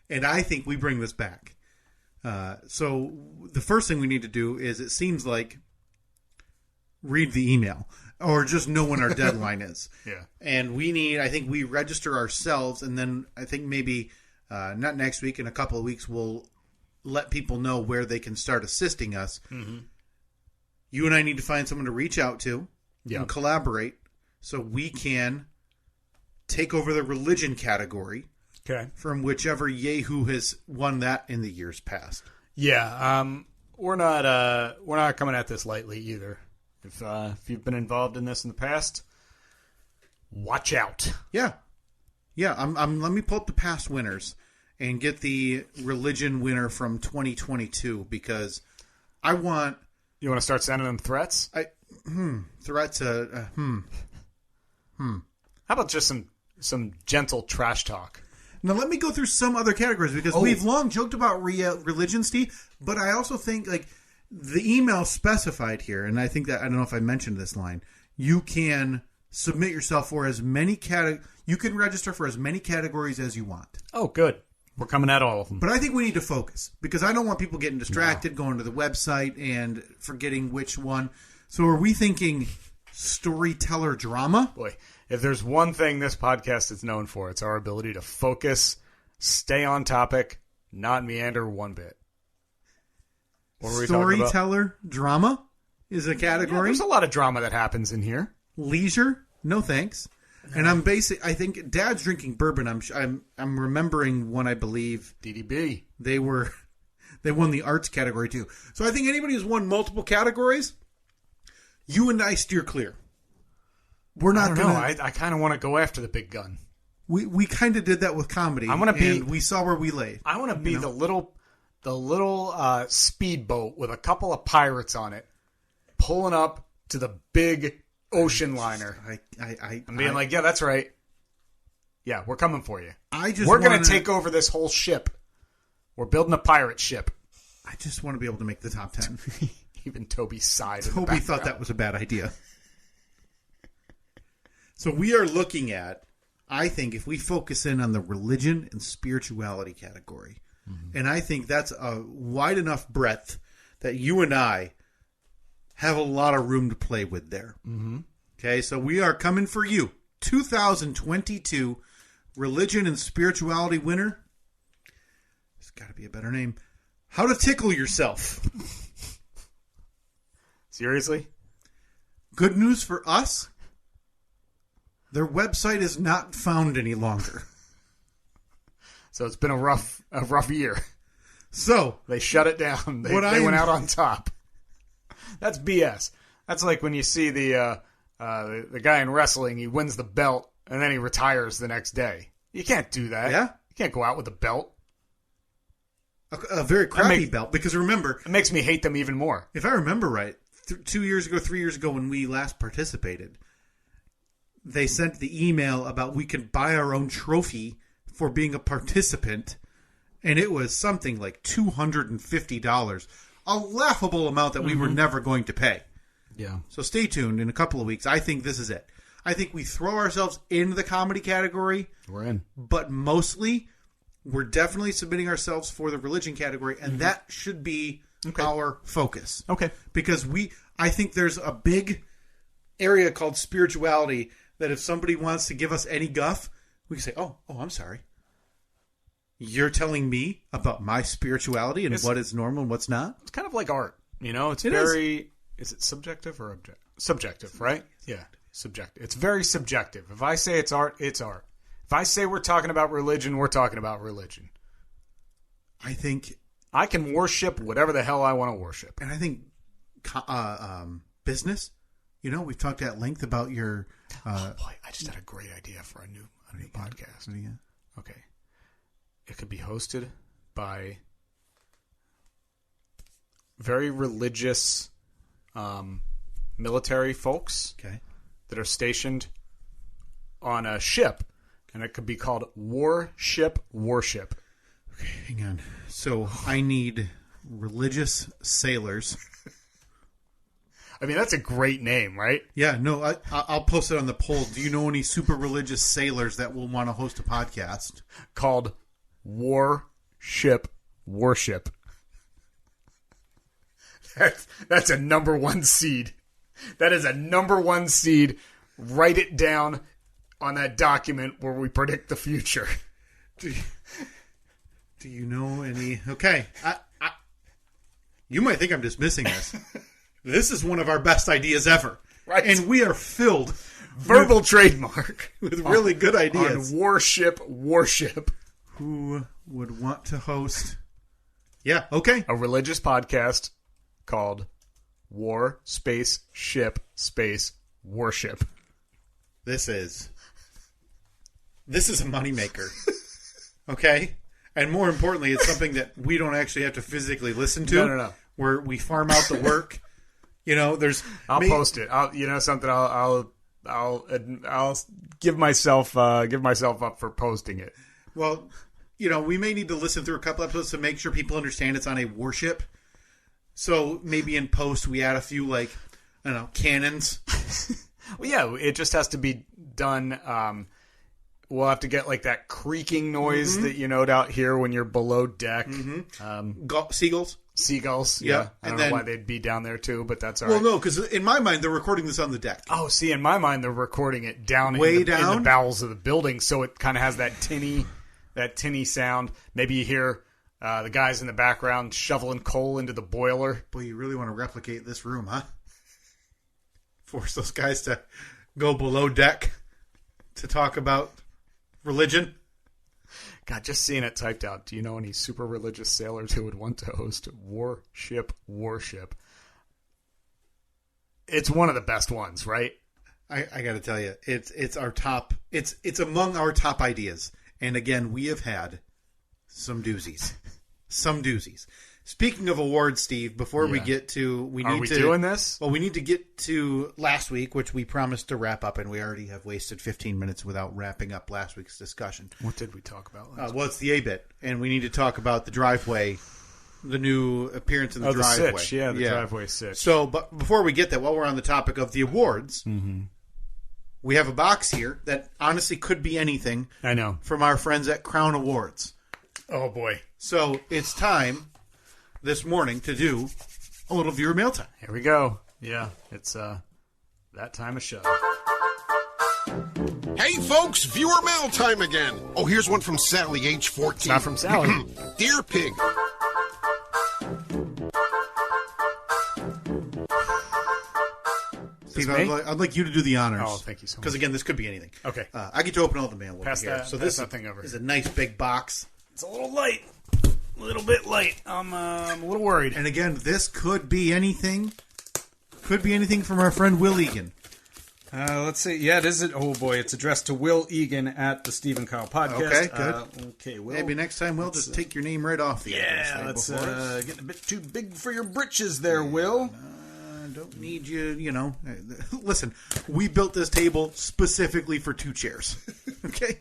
And I think we bring this back. So the first thing we need to do is, it seems like, read the email or just know when our deadline is. Yeah. And I think we register ourselves, and then I think maybe not next week, in a couple of weeks, we'll let people know where they can start assisting us. Mm-hmm. You and I need to find someone to reach out to and collaborate so we can take over the religion category. Okay. From whichever Yahoo has won that in the years past. Yeah, we're not coming at this lightly either. If you've been involved in this in the past, watch out. Yeah. Let me pull up the past winners and get the religion winner from 2022, because I want. You want to start sending them threats? Threats. How about just some gentle trash talk? Now, let me go through some other categories, because we've long joked about religion, Steve, but I also think, like, the email specified here, and I think that, I don't know if I mentioned this line, you can submit yourself for as many you can register for as many categories as you want. Oh, good. We're coming at all of them. But I think we need to focus, because I don't want people getting distracted, going to the website and forgetting which one. So are we thinking storyteller drama? Boy, if there's one thing this podcast is known for, it's our ability to focus, stay on topic, not meander one bit. What were we talking about? Storyteller drama is a category. Yeah, there's a lot of drama that happens in here. Leisure, no thanks. And I think Dad's drinking bourbon. I'm remembering one, I believe. DDB. They won the arts category too. So I think anybody who's won multiple categories, you and I steer clear. We're not going to. I kind of want to go after the big gun. We kind of did that with comedy. We saw where we laid. I want to be the little speedboat with a couple of pirates on it, pulling up to the big ocean liner. I'm being like, yeah, that's right. Yeah, we're coming for you. We're going to take over this whole ship. We're building a pirate ship. I just want to be able to make the top 10. Even Toby sighed. Toby thought that was a bad idea. So we are looking at, I think, if we focus in on the religion and spirituality category, and I think that's a wide enough breadth that you and I have a lot of room to play with there. Mm-hmm. Okay, so we are coming for you. 2022 religion and spirituality winner. There's got to be a better name. How to tickle yourself. Seriously? Good news for us. Their website is not found any longer. So it's been a rough year. So they shut it down. They went out on top. That's BS. That's like when you see the guy in wrestling. He wins the belt and then he retires the next day. You can't do that. Yeah, you can't go out with a belt. A very crappy belt. Because remember, it makes me hate them even more. If I remember right, 3 years ago, when we last participated, they sent the email about we could buy our own trophy for being a participant, and it was something like $250, a laughable amount that we were never going to pay. Yeah. So stay tuned. In a couple of weeks, I think this is it. I think we throw ourselves into the comedy category. We're in. But mostly, we're definitely submitting ourselves for the religion category, and that should be our focus. Okay. Because I think there's a big area called spirituality that if somebody wants to give us any guff, we can say, oh, I'm sorry. You're telling me about my spirituality and what is normal and what's not? It's kind of like art. It's is it subjective or objective? Subjective, right? Yeah, subjective. It's very subjective. If I say it's art, it's art. If I say we're talking about religion, we're talking about religion. I think I can worship whatever the hell I want to worship. And I think business, we've talked at length about your... oh boy, I just had a great idea for a new podcast. Okay. It could be hosted by very religious military folks that are stationed on a ship, and it could be called Warship Worship. Okay, hang on. So I need religious sailors. I mean, that's a great name, right? Yeah, no, I'll post it on the poll. Do you know any super religious sailors that will want to host a podcast? Called Warship Worship. That's a number one seed. That is a number one seed. Write it down on that document where we predict the future. Do you know any... Okay. You might think I'm dismissing this. This is one of our best ideas ever. Right. And we are filled... Verbal trademark. With really good ideas. On Warship Worship. Who would want to host... Yeah, okay. A religious podcast called War Space Ship Space Worship. This is a moneymaker. Okay? And more importantly, it's something that we don't actually have to physically listen to. No. Where we farm out the work. I'll post it. I'll give myself up for posting it. Well, we may need to listen through a couple episodes to make sure people understand it's on a warship. So maybe in post we add a few cannons. Well, yeah, it just has to be done. We'll have to get that creaking noise that out here when you're below deck. Seagulls. Seagulls, yeah. I don't know why they'd be down there too, but that's all right. Well, no, because in my mind they're recording this on the deck. Oh, see, in my mind they're recording it down way in the bowels of the building, so it kind of has that tinny sound. Maybe you hear the guys in the background shoveling coal into the boiler. Boy, you really want to replicate this room, huh? Force those guys to go below deck. to talk about religion. God, just seeing it typed out. Do you know any super religious sailors who would want to host Warship? It's one of the best ones, right? I got to tell you, it's our top. It's among our top ideas. And again, we have had some doozies. Speaking of awards, Steve, before we get to... Are we doing this? Well, we need to get to last week, which we promised to wrap up, and we already have wasted 15 minutes without wrapping up last week's discussion. What did we talk about last week? Well, it's the A-Bit, and we need to talk about the driveway, the new appearance in the driveway. The sitch. Yeah, the driveway sitch. So, but before we get that, while we're on the topic of the awards, we have a box here that honestly could be anything. I know. From our friends at Crown Awards. Oh, boy. So, it's time this morning to do a little viewer mail time. Here we go. Yeah, it's that time of show. Hey folks, viewer mail time again. Oh, here's one from Sally, age 14. It's not from Sally. Dear Pig. Steve, I'd like you to do the honors. Oh, thank you so much. Because again, this could be anything. Okay. I get to open all the mail over Pass here. that, so pass this that thing over is here. a nice big box. It's a little light. A little bit light. I'm a little worried. And again, this could be anything. Could be anything from our friend Will Egan. Let's see. Yeah, it is. Oh boy, it's addressed to Will Egan at the Stephen Kyle podcast. Okay, good. Okay, Will. Maybe next time we'll just take your name right off the let's getting a bit too big for your britches there, Will. Don't need you. Listen, we built this table specifically for 2 chairs. Okay.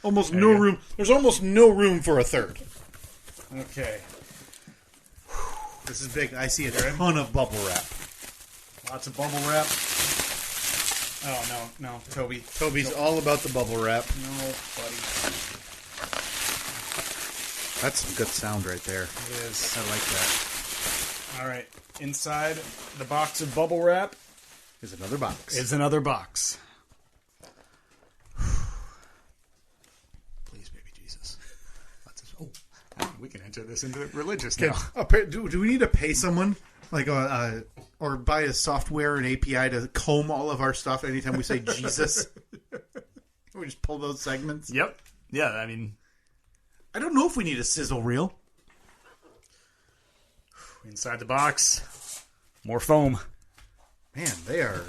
Almost no room. There's almost no room for a third. Okay. This is big. I see a ton of bubble wrap. Lots of bubble wrap. Oh, no, Toby. Toby's all about the bubble wrap. No, buddy. That's some good sound right there. It is. I like that. All right. Inside the box of bubble wrap Is another box. is another box. Please, baby Jesus. We can enter this into religious now. Do we need to pay someone or buy a software and API to comb all of our stuff anytime we say Jesus? We just pull those segments. Yep. Yeah, I mean, I don't know if we need a sizzle reel. inside the box, more foam. Man, they are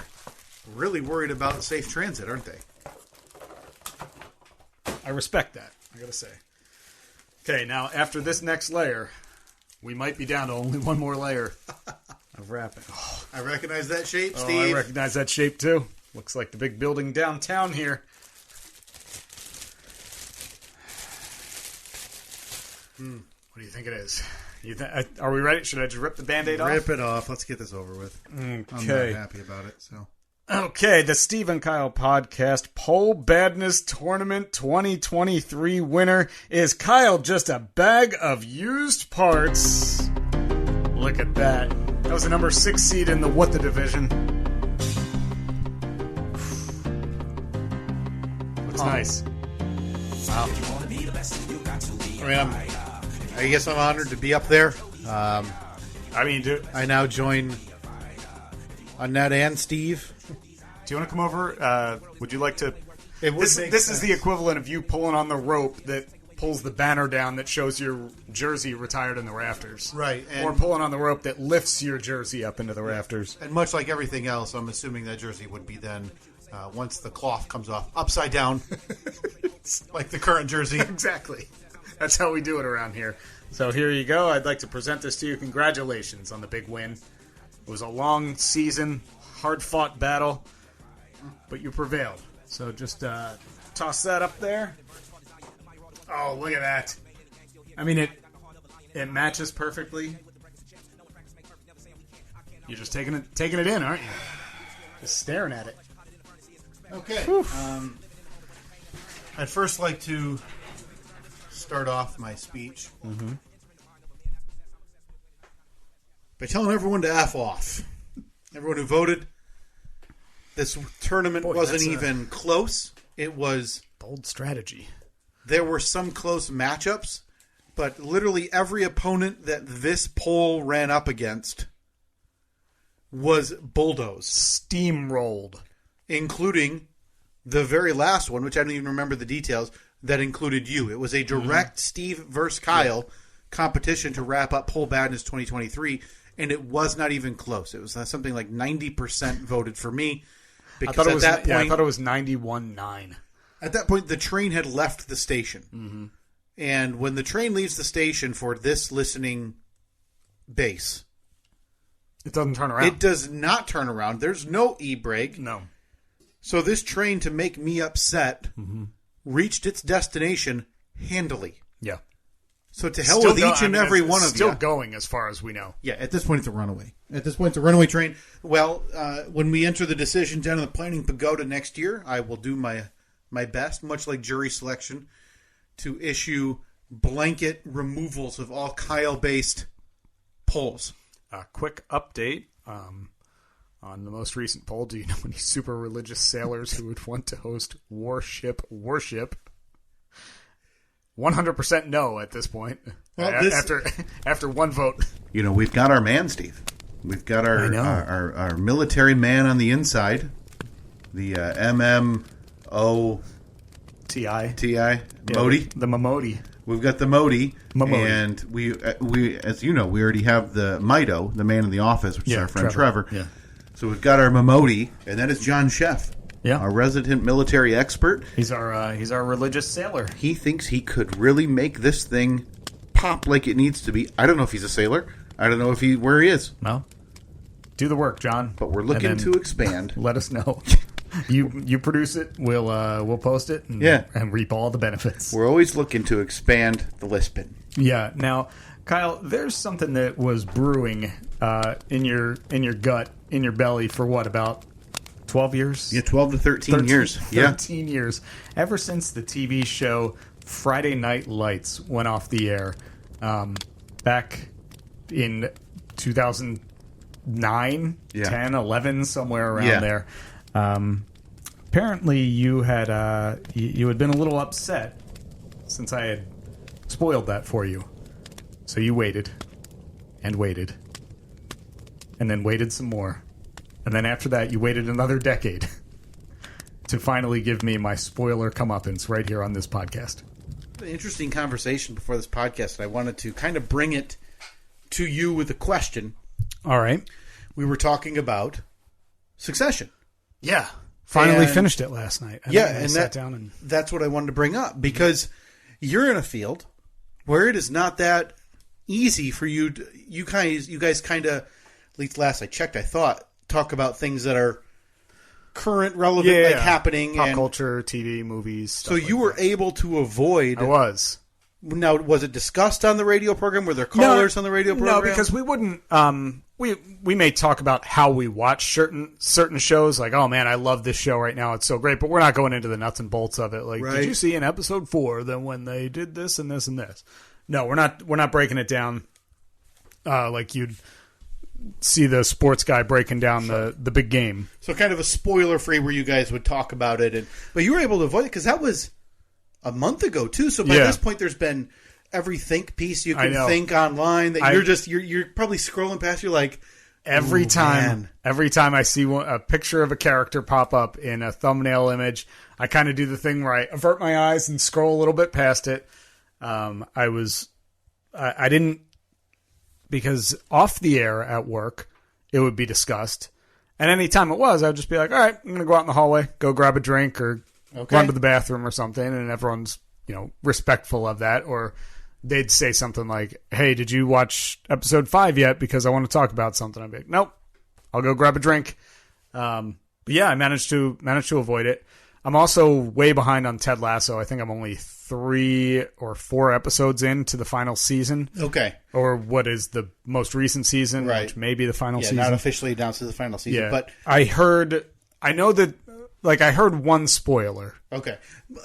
really worried about safe transit, aren't they? I respect that, I gotta say. Okay, now after this next layer, we might be down to only one more layer of wrapping. Oh, I recognize that shape, Steve. I recognize that shape too. Looks like the big building downtown here. What do you think it is? Are we ready? Should I just rip the Band-Aid off? Rip it off. Let's get this over with. Okay. I'm not happy about it. So. Okay, the Stephen Kyle Podcast Pole Badness Tournament 2023 winner is Kyle Just a Bag of Used Parts. Look at that. That was the number 6 seed in the What the division. Looks nice. Wow. I guess I'm honored to be up there. I mean, I now join Annette and Steve. do you want to come over? Would you like to? This make is sense. the equivalent of you pulling on the rope that pulls the banner down that shows your jersey retired in the rafters. Right, Or and- pulling on the rope that lifts your jersey up into the rafters. And much like everything else, I'm assuming that jersey would be then, once the cloth comes off, upside down, like the current jersey. Exactly. That's how we do it around here. So here you go. I'd like to present this to you. Congratulations on the big win. It was a long season, hard-fought battle, but you prevailed. So just toss that up there. Oh, look at that. I mean, it matches perfectly. You're just taking it in, aren't you? Just staring at it. Okay. I'd first like to start off my speech by telling everyone to F off. Everyone who voted. This tournament wasn't even close. It was... Bold strategy. There were some close matchups, but literally every opponent that this poll ran up against was bulldozed. Steamrolled. Including the very last one, which I don't even remember the details, that included you. It was a direct Steve versus Kyle competition to wrap up Poll Badness 2023, and it was not even close. It was something like 90% voted for me. Because I thought it was 91-9. At that point, the train had left the station. Mm-hmm. And when the train leaves the station for this listening base, it doesn't turn around. It does not turn around. There's no e-brake. No. So this train, to make me upset, reached its destination handily. Yeah. So to hell with each and every one of you. Still going as far as we know. Yeah, at this point it's a runaway. At this point it's a runaway train. Well, when we enter the decision down in the Planning Pagoda next year, I will do my best, much like jury selection, to issue blanket removals of all Kyle-based polls. A quick update on the most recent poll. Do you know any super religious sailors who would want to host worship? 100% no at this point. Well, after one vote. You know, we've got our man, Steve. We've got our military man on the inside. The MMO TI Modi. The Mamodi. We've got the Modi, and we as you know, we already have the Mito, the man in the office, which is our friend Trevor. Yeah. So we've got our Mamodi, and that is John Sheff. Yeah, our resident military expert. He's our religious sailor. He thinks he could really make this thing pop like it needs to be. I don't know if he's a sailor. I don't know where he is. Well, do the work, John. But we're looking to expand. Let us know. You produce it. We'll post it. And reap all the benefits. We're always looking to expand the Lisbon. Yeah. Now, Kyle, there's something that was brewing in your gut, in your belly for what, about 12 years? Yeah, 12 to 13 years. 13 years. Ever since the TV show Friday Night Lights went off the air back in 2009, 10, 11, somewhere around there. Apparently you had been a little upset since I had spoiled that for you. So you waited and waited and then waited some more. And then after that, you waited another decade to finally give me my spoiler comeuppance right here on this podcast. An interesting conversation before this podcast, and I wanted to kind of bring it to you with a question. All right. We were talking about Succession. Yeah. Finally finished it last night. I sat down and that's what I wanted to bring up, because you're in a field where it is not that easy for you. You guys kind of, at least last I checked, I thought, talk about things that are current, relevant, happening. Pop culture, TV, movies. So you were able to avoid. I was. Now, was it discussed on the radio program? Were there callers on the radio program? No, because we wouldn't. We may talk about how we watch certain shows. Like, oh man, I love this show right now; it's so great. But we're not going into the nuts and bolts of it. Like, did you see in episode 4 that when they did this and this and this? No, we're not. We're not breaking it down like you'd see the sports guy breaking down the big game. So kind of a spoiler free where you guys would talk about it, but you were able to avoid it because that was a month ago too. So by this point, there's been every think piece you can think online that you're probably scrolling past. You're like, every time I see a picture of a character pop up in a thumbnail image, I kind of do the thing where I avert my eyes and scroll a little bit past it. I didn't, because off the air at work, it would be discussed. And any time it was, I'd just be like, all right, I'm going to go out in the hallway, go grab a drink or run to the bathroom or something. And everyone's, respectful of that. Or they'd say something like, hey, did you watch episode 5 yet? Because I want to talk about something. I'd be like, nope, I'll go grab a drink. But yeah, I managed to avoid it. I'm also way behind on Ted Lasso. I think I'm only 3 or 4 episodes into the final season. Okay. Or what is the most recent season, which may be the final season. Not officially announced as the final season. Yeah. But I heard one spoiler. Okay.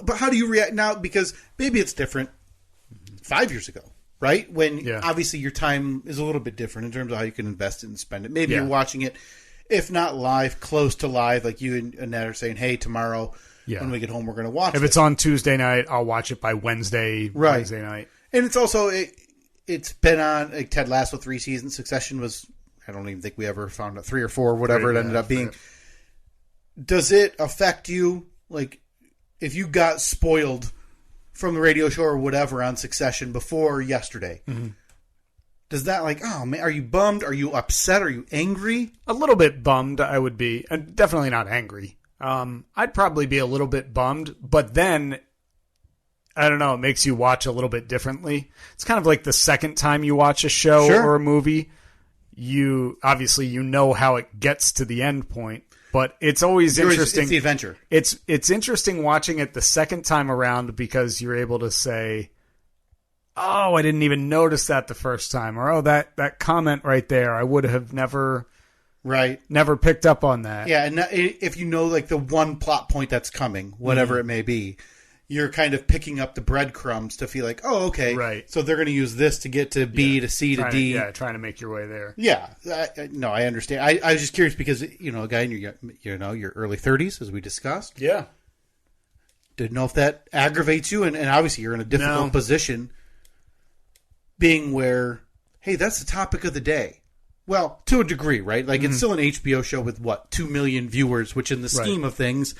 But how do you react now? Because maybe it's different 5 years ago, right? When obviously your time is a little bit different in terms of how you can invest it and spend it. Maybe you're watching it, if not live, close to live, like you and Ned are saying, hey, tomorrow when we get home, we're going to watch it. If it's on Tuesday night, I'll watch it by Wednesday night. And it's also, it's been on, like Ted Lasso 3 seasons. Succession was, I don't even think we ever found out, 3 or 4, whatever it ended up being. Does it affect you like, if you got spoiled from the radio show or whatever on Succession before yesterday, does that, like, oh man, are you bummed? Are you upset? Are you angry? A little bit bummed, I would be. Definitely not angry. I'd probably be a little bit bummed, but then, I don't know, it makes you watch a little bit differently. It's kind of like the second time you watch a show or a movie, you obviously you know how it gets to the end point, but it's always interesting. It's the adventure. It's interesting watching it the second time around because you're able to say, oh, I didn't even notice that the first time, or oh, that comment right there, I would have never picked up on that. Yeah, and if you know, like, the one plot point that's coming, whatever it may be, you're kind of picking up the breadcrumbs to feel like, oh, okay, right. So they're going to use this to get to B to C to D. Trying to make your way there. Yeah, no, I understand. I was just curious because, a guy in your early 30s, as we discussed. Yeah. Didn't know if that aggravates you, and obviously you're in a difficult position, being where, hey, that's the topic of the day. Well, to a degree, right? Like, it's still an HBO show with, 2 million viewers, which in the scheme of things,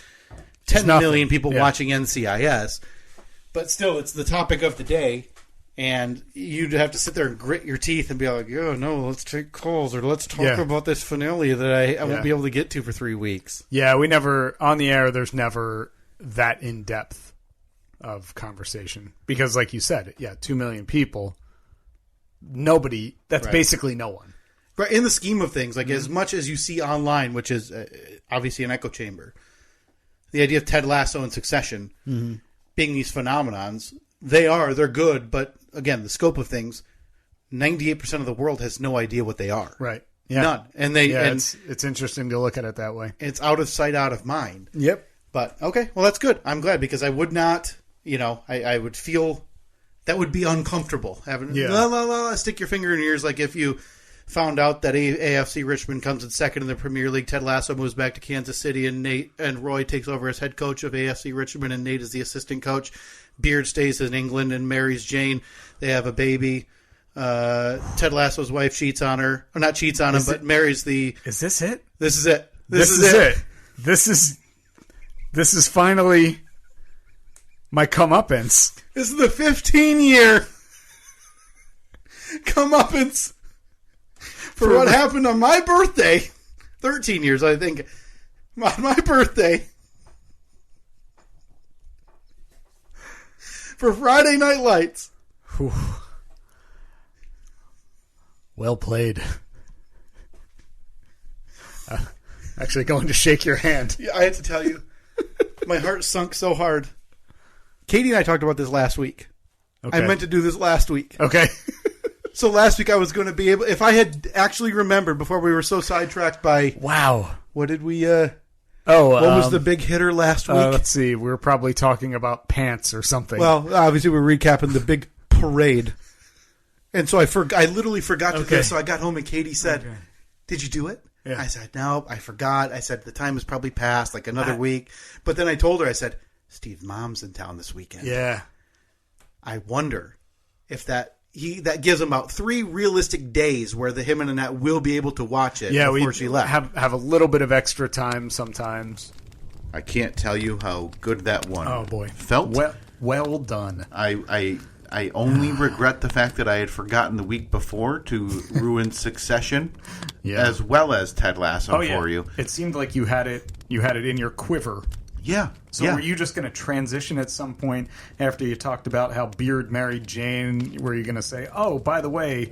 10 million people watching NCIS. But still, it's the topic of the day, and you'd have to sit there and grit your teeth and be like, oh, no, let's take calls, or let's talk about this finale that I won't be able to get to for 3 weeks. Yeah, we never, on the air, there's never that in-depth of conversation. Because, like you said, 2 million people, nobody, that's basically no one. Right, in the scheme of things, like, as much as you see online, which is obviously an echo chamber, the idea of Ted Lasso and Succession being these phenomenons, they're good, but again, the scope of things, 98% of the world has no idea what they are. Right. Yeah. None. And it's interesting to look at it that way. It's out of sight, out of mind. Yep. But, okay, well, that's good. I'm glad, because I would not, I would feel that would be uncomfortable. Having stick your finger in your ears, like if you found out that AFC Richmond comes in second in the Premier League, Ted Lasso moves back to Kansas City, and Roy takes over as head coach of AFC Richmond, and Nate is the assistant coach. Beard stays in England and marries Jane. They have a baby. Ted Lasso's wife cheats on her. Or not cheats on him, but marries the... Is this it? This is it. This is it. This is finally my comeuppance. This is the 15-year comeuppance for what happened on my birthday. 13 years, I think. On my birthday. For Friday Night Lights. Whew. Well played. Actually going to shake your hand. Yeah, I have to tell you. My heart sunk so hard. Katie and I talked about this last week. Okay. I meant to do this last week. Okay. So last week I was going to be able... If I had actually remembered before we were so sidetracked by... Wow. What did we... what was the big hitter last week? Let's see. We were probably talking about pants or something. Well, obviously we're recapping the big parade. And so I literally forgot to do this. So I got home and Katie said, did you do it? Yeah. I said, no, I forgot. I said, the time has probably passed, like another week. But then I told her, I said, Steve, Mom's in town this weekend. Yeah. I wonder if that gives him about 3 realistic days where him and Annette will be able to watch it before she left. Have a little bit of extra time sometimes. I can't tell you how good that one felt. Well done. I only regret the fact that I had forgotten the week before to ruin Succession, as well as Ted Lasso for you. It seemed like you had it in your quiver. Yeah. So were you just going to transition at some point after you talked about how Beard married Jane? Were you going to say, oh, by the way,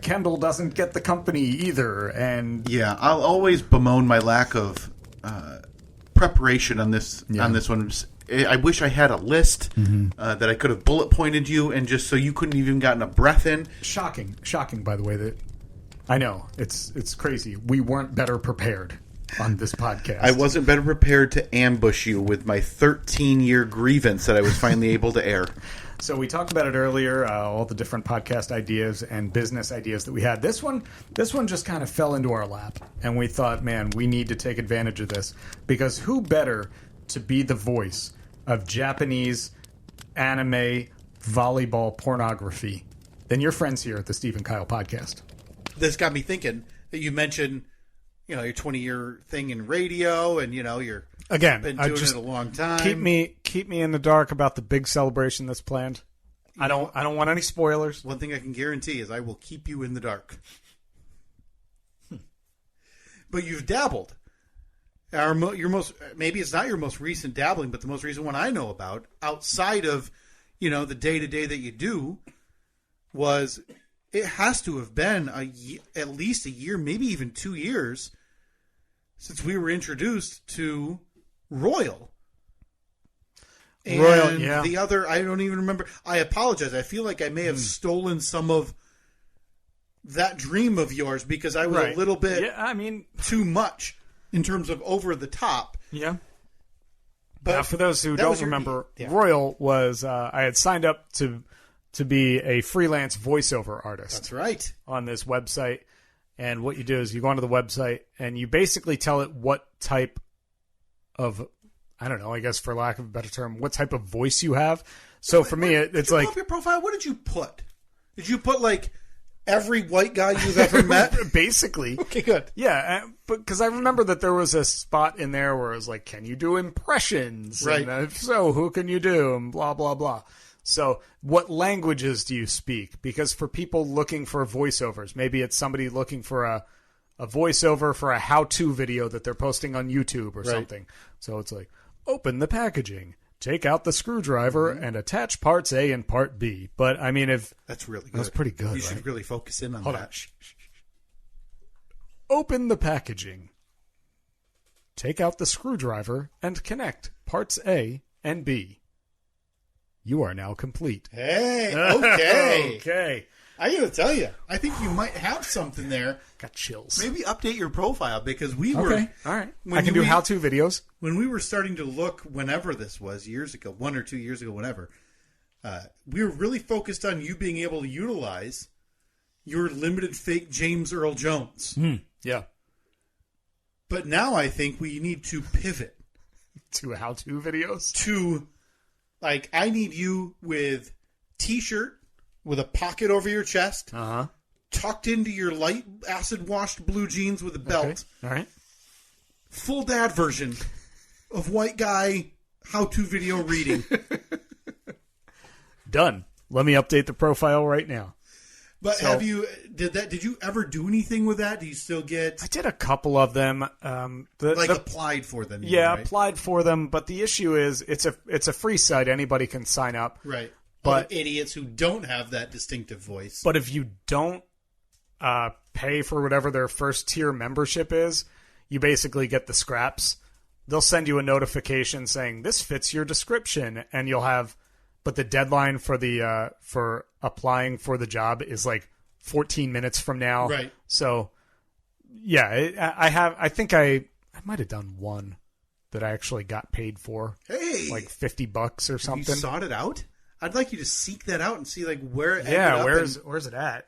Kendall doesn't get the company either? And yeah, I'll always bemoan my lack of preparation on this one. I wish I had a list that I could have bullet pointed you, and just so you couldn't even gotten a breath in. Shocking, by the way. That I know it's crazy. We weren't better prepared on this podcast. I wasn't better prepared to ambush you with my 13-year grievance that I was finally able to air. So we talked about it earlier, all the different podcast ideas and business ideas that we had. This one just kind of fell into our lap, and we thought, man, we need to take advantage of this, because who better to be the voice of Japanese anime volleyball pornography than your friends here at the Steve and Kyle podcast? This got me thinking that you mentioned, your 20-year thing in radio, and you're Again, been doing it a long time. Keep me in the dark about the big celebration that's planned. I don't want any spoilers. One thing I can guarantee is I will keep you in the dark. But you've dabbled. Your most, maybe it's not your most recent dabbling, but the most recent one I know about, outside of the day-to-day that you do, was it has to have been at least a year, maybe even 2 years, since we were introduced to Royal. And yeah. The other, I don't even remember. I apologize. I feel like I may have stolen some of that dream of yours because I was a little bit too much in terms of over the top. Yeah. But now, for those who don't remember, Royal was I had signed up to be a freelance voiceover artist. That's right. On this website. And what you do is you go onto the website and you basically tell it what type of, I don't know, I guess for lack of a better term, what type of voice you have. So for me, it's like... Off your profile, what did you put? Did you put like every white guy you've ever met? Basically. Okay, good. Yeah, because I remember that there was a spot in there where it was like, can you do impressions? Right. And if so, who can you do? And blah, blah, blah. So what languages do you speak? Because for people looking for voiceovers, maybe it's somebody looking for a voiceover for a how-to video that they're posting on YouTube or something. So it's like, open the packaging, take out the screwdriver, and attach parts A and part B. But, I mean, if... That's really good. That's pretty good, You should really focus in on Hold that. on. Shh. Open the packaging. Take out the screwdriver and connect parts A and B. You are now complete. Hey, okay. Okay. I gotta tell you, I think you might have something there. Got chills. Maybe update your profile because we were... Okay, all right. I can do how-to videos. When we were starting to look, whenever this was, years ago, 1 or 2 years ago, whenever, we were really focused on you being able to utilize your limited fake James Earl Jones. Yeah. But now I think we need to pivot. To how-to videos? To, like, I need you with T-shirt, with a pocket over your chest, tucked into your light acid-washed blue jeans with a belt. Okay. All right. Full dad version of white guy how-to video reading. Done. Let me update the profile right now. But did you ever do anything with that? Do you still get... I did a couple of them. Applied for them. Yeah, right? applied for them. But the issue is it's a free site. Anybody can sign up. Right. But idiots who don't have that distinctive voice. But if you don't pay for whatever their first tier membership is, you basically get the scraps. They'll send you a notification saying this fits your description, and you'll have. But the deadline for the for applying for the job is like 14 minutes from now. Right. So, yeah, I think I might have done one that I actually got paid for. Hey, like $50 or something. You sought it out? I'd like you to seek that out and see like where it where's it at?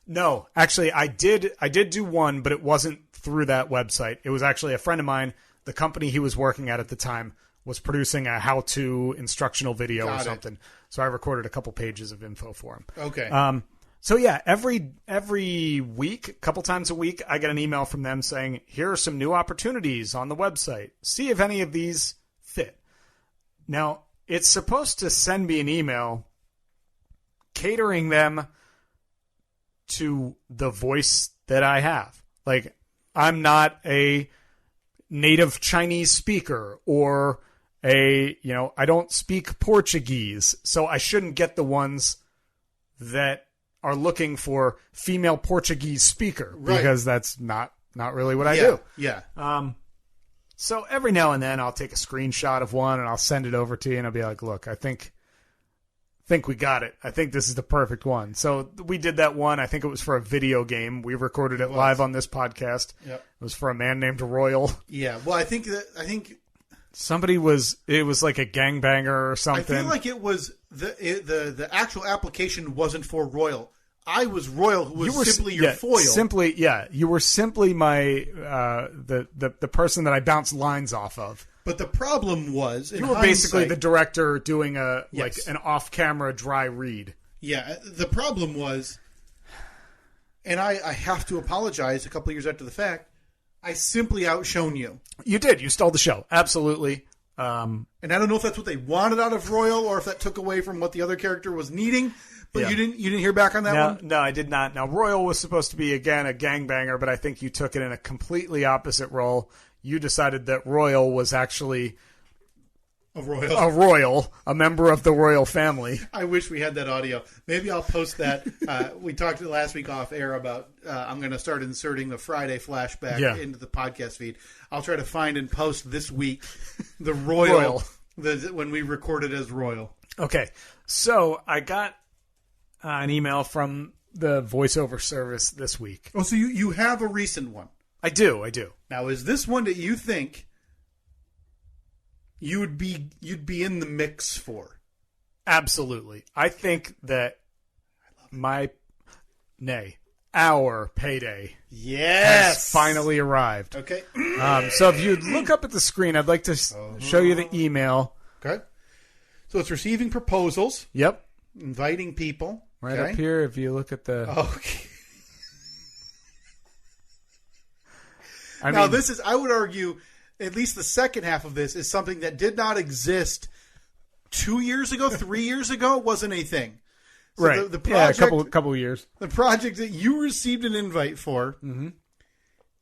No, actually I did do one, but it wasn't through that website. It was actually a friend of mine, the company he was working at the time was producing a how-to instructional video or something. So I recorded a couple pages of info for him. Okay. So yeah, every week, a couple times a week, I get an email from them saying, here are some new opportunities on the website. See if any of these fit. Now, it's supposed to send me an email catering them to the voice that I have. Like, I'm not a native Chinese speaker or I don't speak Portuguese, so I shouldn't get the ones that are looking for female Portuguese speaker because that's not really what I do. Yeah. So every now and then I'll take a screenshot of one and I'll send it over to you and I'll be like, look, I think we got it. I think this is the perfect one. So we did that one. I think it was for a video game. We recorded it live on this podcast. Yep. It was for a man named Royal. Yeah. Well, I think it was like a gangbanger or something. I feel like it was the actual application wasn't for Royal. I was Royal, who was simply your foil. You were simply my the person that I bounced lines off of. But the problem was, you were basically the director doing like an off-camera dry read. Yeah, the problem was, and I have to apologize. A couple of years after the fact, I simply outshone you. You did. You stole the show. Absolutely. And I don't know if that's what they wanted out of Royal or if that took away from what the other character was needing. But Yeah. you didn't hear back on that one? No, I did not. Now, Royal was supposed to be, again, a gangbanger, but I think you took it in a completely opposite role. You decided that Royal was actually A Royal. a member of the royal family. I wish we had that audio. Maybe I'll post that. We talked last week off air about I'm going to start inserting the Friday flashback into the podcast feed. I'll try to find and post this week the Royal. When we recorded as Royal. Okay, so I got an email from the voiceover service this week. Oh, so you have a recent one. I do. Now, is this one that you think you'd be in the mix for? Absolutely. I think that our payday has finally arrived. Okay. So if you look up at the screen, I'd like to show you the email. Okay. So it's receiving proposals. Yep. Inviting people. Right up here, if you look at the... Okay. I would argue, at least the second half of this is something that did not exist 2 years ago, 3 years ago. It wasn't a thing. So right. The project, a couple of years. The project that you received an invite for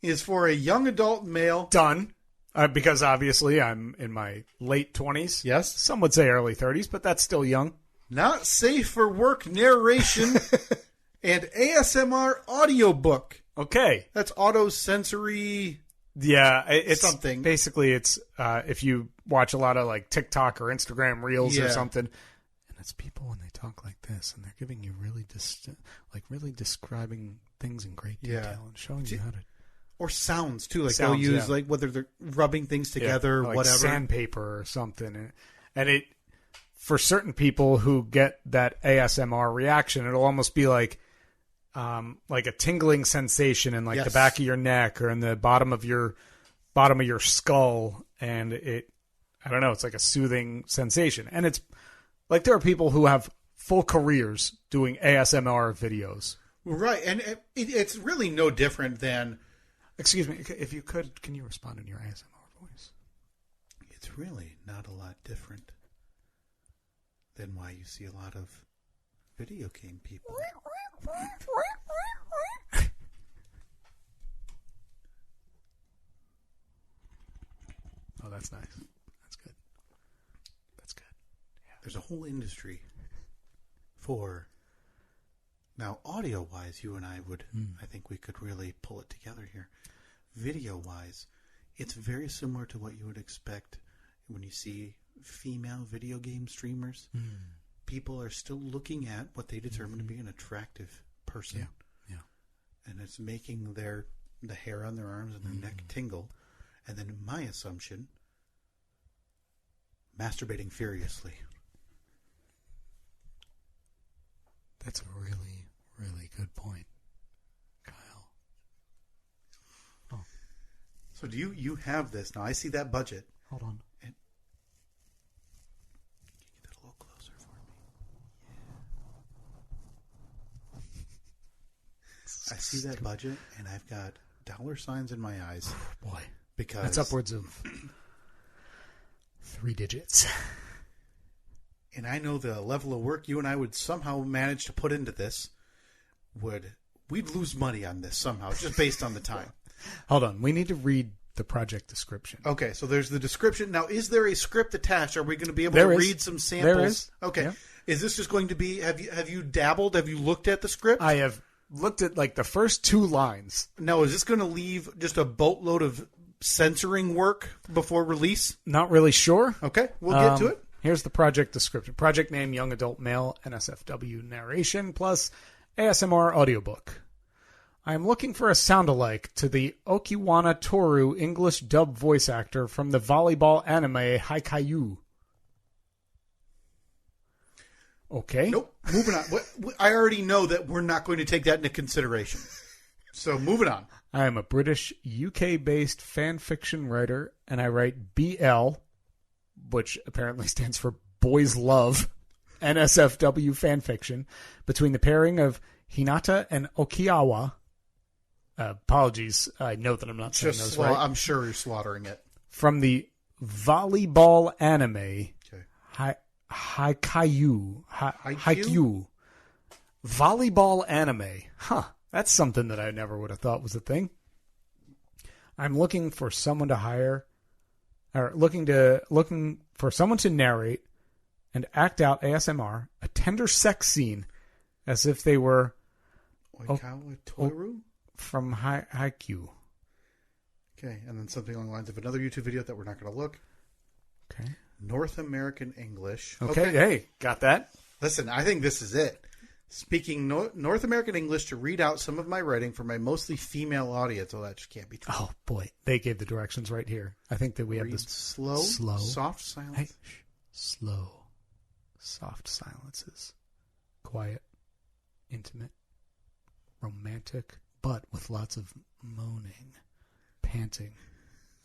is for a young adult male. Done. Because obviously I'm in my late 20s. Yes. Some would say early 30s, but that's still young. Not safe for work narration and ASMR audiobook. Okay. That's autosensory. Yeah, it's something. Basically, it's if you watch a lot of like TikTok or Instagram Reels or something, and it's people when they talk like this, and they're giving you really describing things in great detail and showing you how to. Or sounds too, like Sounds, they'll use like whether they're rubbing things together, like whatever, sandpaper or something, and it for certain people who get that ASMR reaction, it'll almost be like a tingling sensation in like the back of your neck or in the bottom of your skull, and I don't know, it's like a soothing sensation, and it's like there are people who have full careers doing ASMR videos, right? And it's really no different than. Excuse me, if you could, can you respond in your ASMR voice? It's really not a lot different than why you see a lot of video game people. Oh, that's nice. That's good. Yeah. There's a whole industry for... Now, audio-wise, you and I would... I think we could really pull it together here. Video-wise, it's very similar to what you would expect when you see female video game streamers. People are still looking at what they determine to be an attractive person. Yeah. And it's making the hair on their arms and their neck tingle. And then my assumption, masturbating furiously. That's a really, really good point, Kyle. Oh. So do you have this? Now, I see that budget. Hold on. And can you get that a little closer for me? Yeah. I see that budget, and I've got dollar signs in my eyes. Boy. Because that's upwards of 3 digits. And I know the level of work you and I would somehow manage to put into this we'd lose money on this somehow, just based on the time. Hold on. We need to read the project description. Okay, so there's the description. Now, is there a script attached? Are we going to be able to read some samples? There is. Okay. Yeah. Is this just going to be, have you dabbled? Have you looked at the script? I have looked at like the first 2 lines. Now, is this going to leave just a boatload of censoring work before release? Not really sure. Okay, we'll get to it. Here's the project description. Project name, Young Adult Male, NSFW narration, plus ASMR audiobook. I am looking for a sound-alike to the Okiwana Toru English dub voice actor from the volleyball anime Haikaiu. Okay. Nope. Moving on. I already know that we're not going to take that into consideration. So moving on. I am a British, UK-based fan fiction writer, and I write BL, which apparently stands for Boys Love, NSFW fan fiction, between the pairing of Hinata and Okiawa. Apologies. I know that I'm not saying those right. I'm sure you're slaughtering it. From the volleyball anime, Okay. Haikyuu. Volleyball anime. Huh. That's something that I never would have thought was a thing. I'm looking for someone to hire, or looking for someone to narrate and act out ASMR a tender sex scene as if they were Oikawa Toru? from Haikyuu. Okay, and then something along the lines of another YouTube video that we're not going to look. Okay. North American English. Okay. Hey, got that? Listen, I think this is it. Speaking North American English to read out some of my writing for my mostly female audience. Oh, that just can't be true. Oh, boy. They gave the directions right here. I think that we have Read this slow, soft silence. Hey, slow, soft silences. Quiet, intimate, romantic, but with lots of moaning, panting,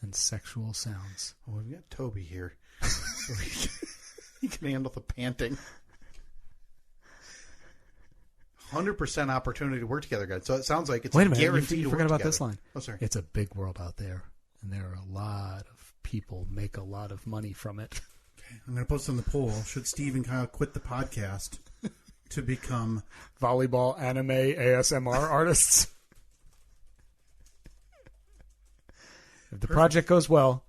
and sexual sounds. Well, we've got Toby here. So he can handle the panting. 100% opportunity to work together, guys. So it sounds like it's Wait a minute, guaranteed you to forgot work about together. this line. Oh, sorry. It's a big world out there, and there are a lot of people make a lot of money from it. Okay, I'm going to post on the poll. Should Steve and Kyle quit the podcast to become Volleyball anime ASMR artists? If the project goes well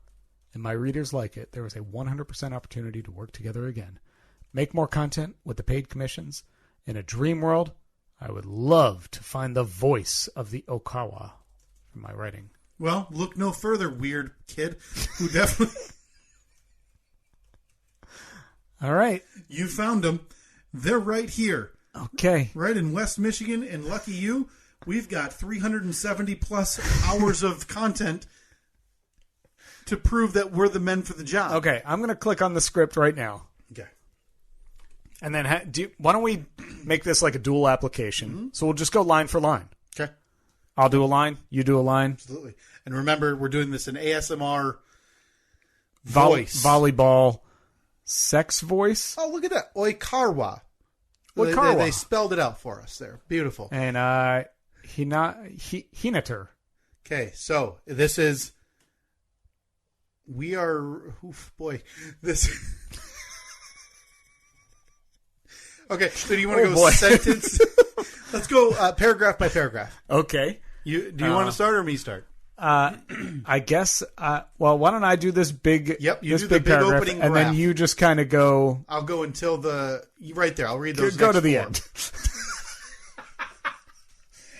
and my readers like it, there is a 100% opportunity to work together again. Make more content with the paid commissions. In a dream world, I would love to find the voice of the Okawa from my writing. Well, look no further, weird kid, who definitely... All right. You found them. They're right here. Okay. Right in West Michigan, and lucky you, we've got 370 plus hours of content to prove that we're the men for the job. Okay, I'm going to click on the script right now. Okay. And then why don't we make this like a dual application? Mm-hmm. So we'll just go line for line. Okay. I'll do a line. You do a line. Absolutely. And remember, we're doing this in ASMR voice. Volleyball sex voice. Oh, look at that. Oikarwa. Oikarwa. They spelled it out for us there. Beautiful. And Hinater. Okay, so this is... We are... Oof, boy. This... Okay, so do you want to go sentence? Let's go paragraph by paragraph. Okay. Do you want to start or me start? I guess. Well, why don't I do this big? Yep, you this do big the big paragraph, opening and graph. then you just kind of go. I'll go until right there. I'll read those. Go next to the 4. end.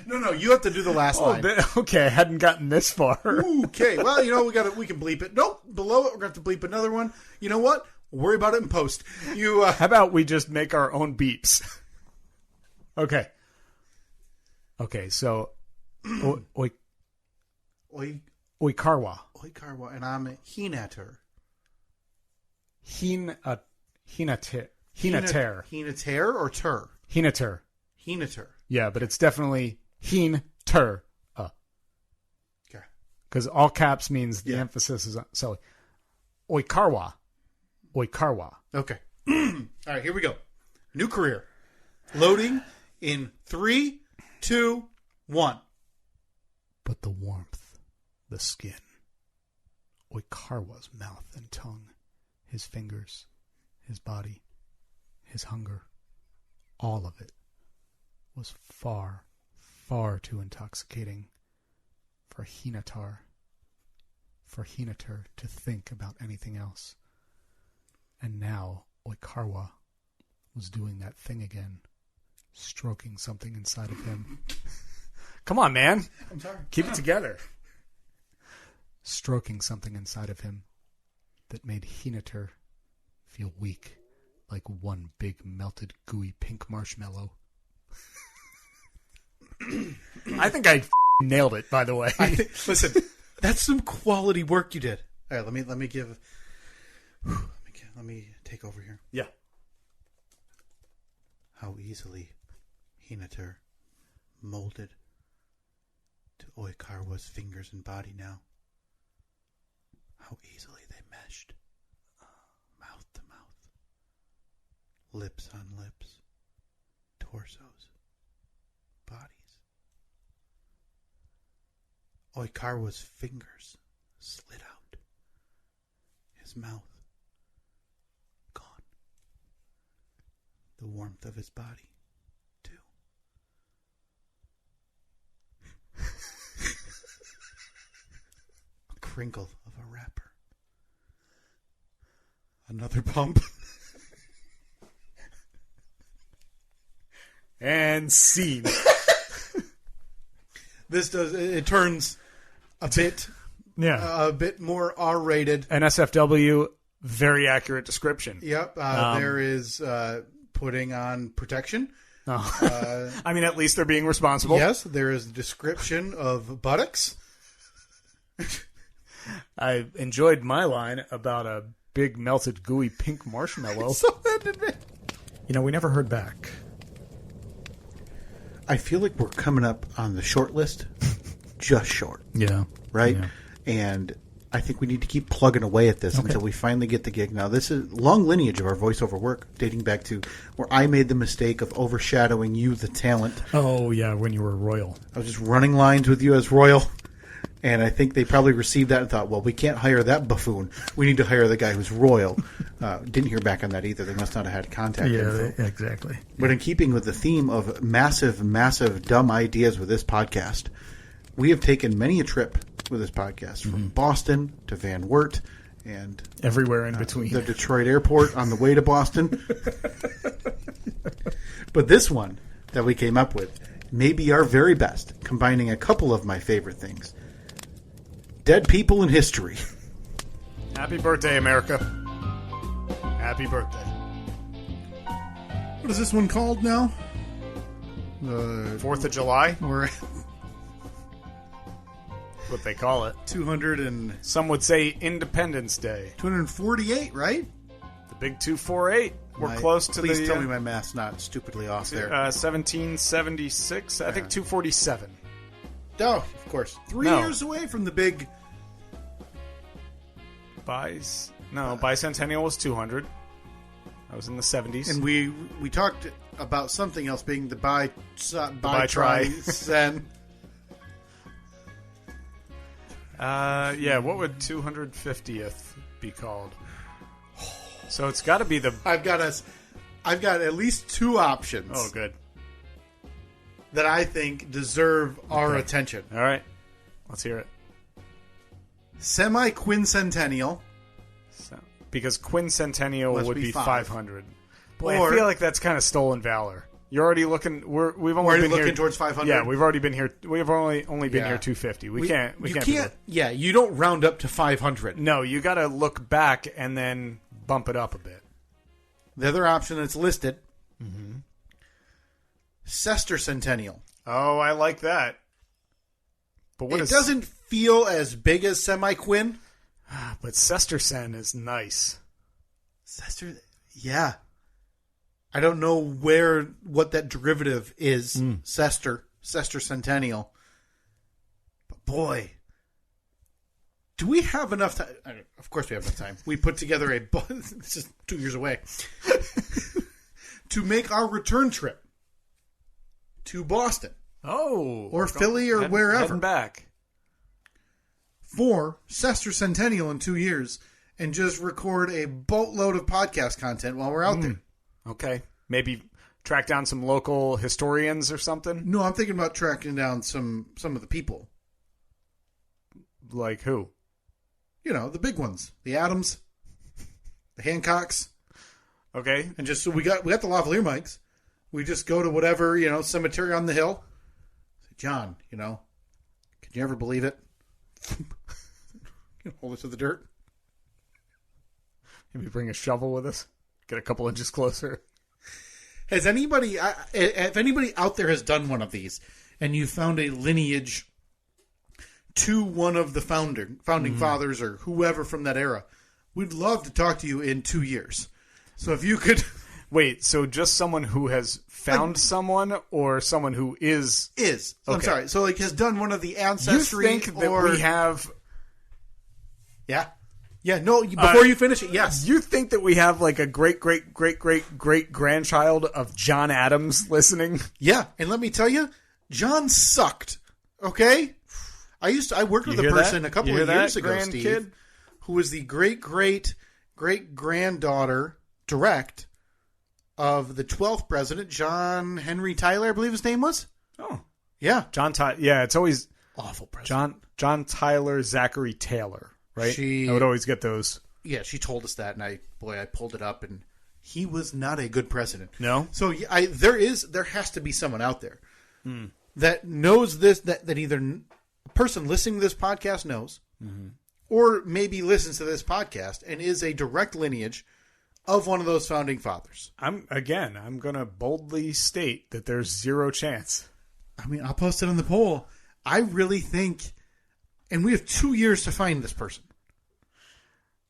No, you have to do the last line. Okay, I hadn't gotten this far. Okay, well, we can bleep it. Nope, below it we're going to have to bleep another one. You know what? We'll worry about it in post. How about we just make our own beeps? Okay. Okay, so Oikarwa, and I'm Hinater. Hinater Hinater or ter? Hinater. Yeah, but it's definitely Hin-ter. Okay. Because all caps means the emphasis is on. So, Oikarwa. Okay. All right, here we go. New career. Loading in 3, 2, 1. But the warmth, the skin, Oikarwa's mouth and tongue, his fingers, his body, his hunger, all of it was far, far too intoxicating for Hinater to think about anything else. And now Oikarwa was doing that thing again, stroking something inside of him. Come on, man. I'm sorry. Keep it together. Stroking something inside of him that made Hinater feel weak, like one big melted gooey pink marshmallow. I think I nailed it, by the way. Listen, that's some quality work you did. All right, let me take over here. Yeah. How easily Hinater molded to Oikarwa's fingers and body now. How easily they meshed. Mouth to mouth. Lips on lips. Torsos. Bodies. Oikawa's fingers slid out. His mouth gone. The warmth of his body, too. A crinkle of a wrapper. Another pump. And scene. It turns a bit more R-rated. NSFW, very accurate description. Yep. There is putting on protection. Oh. I mean, at least they're being responsible. Yes, there is a description of buttocks. I enjoyed my line about a big melted gooey pink marshmallow. So that did it. You know, we never heard back. I feel like we're coming up on the short list, just short. Yeah. Right? Yeah. And I think we need to keep plugging away at this until we finally get the gig. Now, this is a long lineage of our voiceover work, dating back to where I made the mistake of overshadowing you, the talent. Oh, yeah, when you were Royal. I was just running lines with you as Royal. And I think they probably received that and thought, well, we can't hire that buffoon. We need to hire the guy who's Royal. Didn't hear back on that either. They must not have had contact info. Yeah, exactly. But in keeping with the theme of massive, massive, dumb ideas with this podcast, we have taken many a trip with this podcast, from Boston to Van Wert and everywhere in between. The Detroit airport on the way to Boston. But this one that we came up with may be our very best, combining a couple of my favorite things. Dead people in history. Happy birthday, America. Happy birthday. What is this one called now? 4th of July? We're What they call it. 200 Some would say Independence Day. 248, right? The big 248. We're close to Please the... tell me my math's not stupidly off there. 1776. I think 247. Oh, of course. 3 years away from the big... Bicentennial was 200. I was in the 70s. And we talked about something else being the Bi-Tri-Cen. What would 250th be called? So it's got to be the... I've got at least two options. Oh, good. That I think deserve our attention. All right. Let's hear it. Semi-quincentennial. Because quincentennial Must would be be 500. Boy, Or- I feel like that's kind of stolen valor. You're already looking... We've only already been looking here... towards 500? Yeah, we've already been here... We've only been Yeah. here 250. We can't... You do can't. Yeah, you don't round up to 500. No, you got to look back and then bump it up a bit. The other option that's listed. Sesquicentennial. Oh, I like that. But what It doesn't feel as big as semi-quin. But Sestercen is nice. Yeah. I don't know what that derivative is. Sesquicentennial. But boy, do we have enough time? Of course we have enough time. We put together this is 2 years away, to make our return trip to Boston. Oh. Or Philly or wherever. Heading back. For Sesquicentennial in 2 years and just record a boatload of podcast content while we're out there. Okay. Maybe track down some local historians or something? No, I'm thinking about tracking down some of the people. Like who? You know, the big ones. The Adams, the Hancocks. Okay. And just so we got the lavalier mics. We just go to whatever, cemetery on the hill. Say, John, can you ever believe it? Hold us to the dirt. Maybe bring a shovel with us. Get a couple inches closer. Has anybody, if anybody out there has done one of these, and you found a lineage to one of the founding fathers or whoever from that era, we'd love to talk to you in 2 years. So if you could... Wait, so just someone who has found someone or someone who is... I'm Okay. sorry. So has done one of the ancestry You think that we have... Yeah. Yeah, no, before you finish it, yes. You think that we have like a great-great-great-great-great-grandchild of John Adams listening? Yeah, and let me tell you, John sucked, okay? I worked with a person a couple of years ago, Steve, who was the great-great-great-granddaughter direct of the 12th president, John Henry Tyler, I believe his name was. Oh. Yeah. John Tyler. Yeah, it's always awful president. John Tyler, Zachary Taylor, right? I would always get those. Yeah, she told us that, and I pulled it up, and he was not a good president. No? So there has to be someone out there that knows this, that either a person listening to this podcast knows, or maybe listens to this podcast and is a direct lineage of one of those founding fathers. I'm going to boldly state that there's zero chance. I mean, I'll post it on the poll. I really think, and we have 2 years to find this person.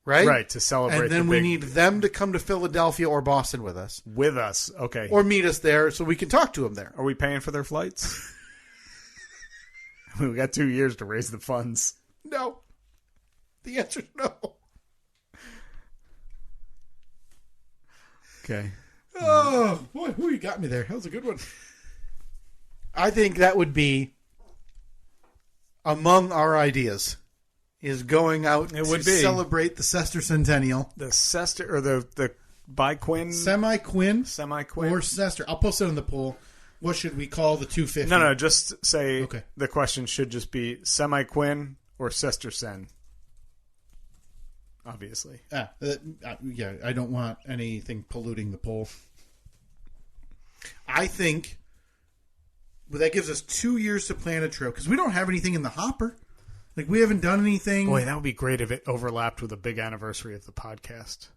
Right? Right, to celebrate. And then we need them to come to Philadelphia or Boston with us. With us, okay. Or meet us there so we can talk to them there. Are we paying for their flights? We got 2 years to raise the funds. No. The answer is no. Okay. Oh, boy, who you got me there? That was a good one. I think that would be among our ideas. Is going out to celebrate the Sesquicentennial. The Sester, or the biquin? Semi-quin. Semi-quin. Or Sester. I'll post it in the poll. What should we call the 250? No, just say okay. The question should just be semi-quin or Sestercen. Obviously. Yeah, I don't want anything polluting the poll. I think that gives us 2 years to plan a trip, because we don't have anything in the hopper. Like, we haven't done anything. Boy, that would be great if it overlapped with a big anniversary of the podcast.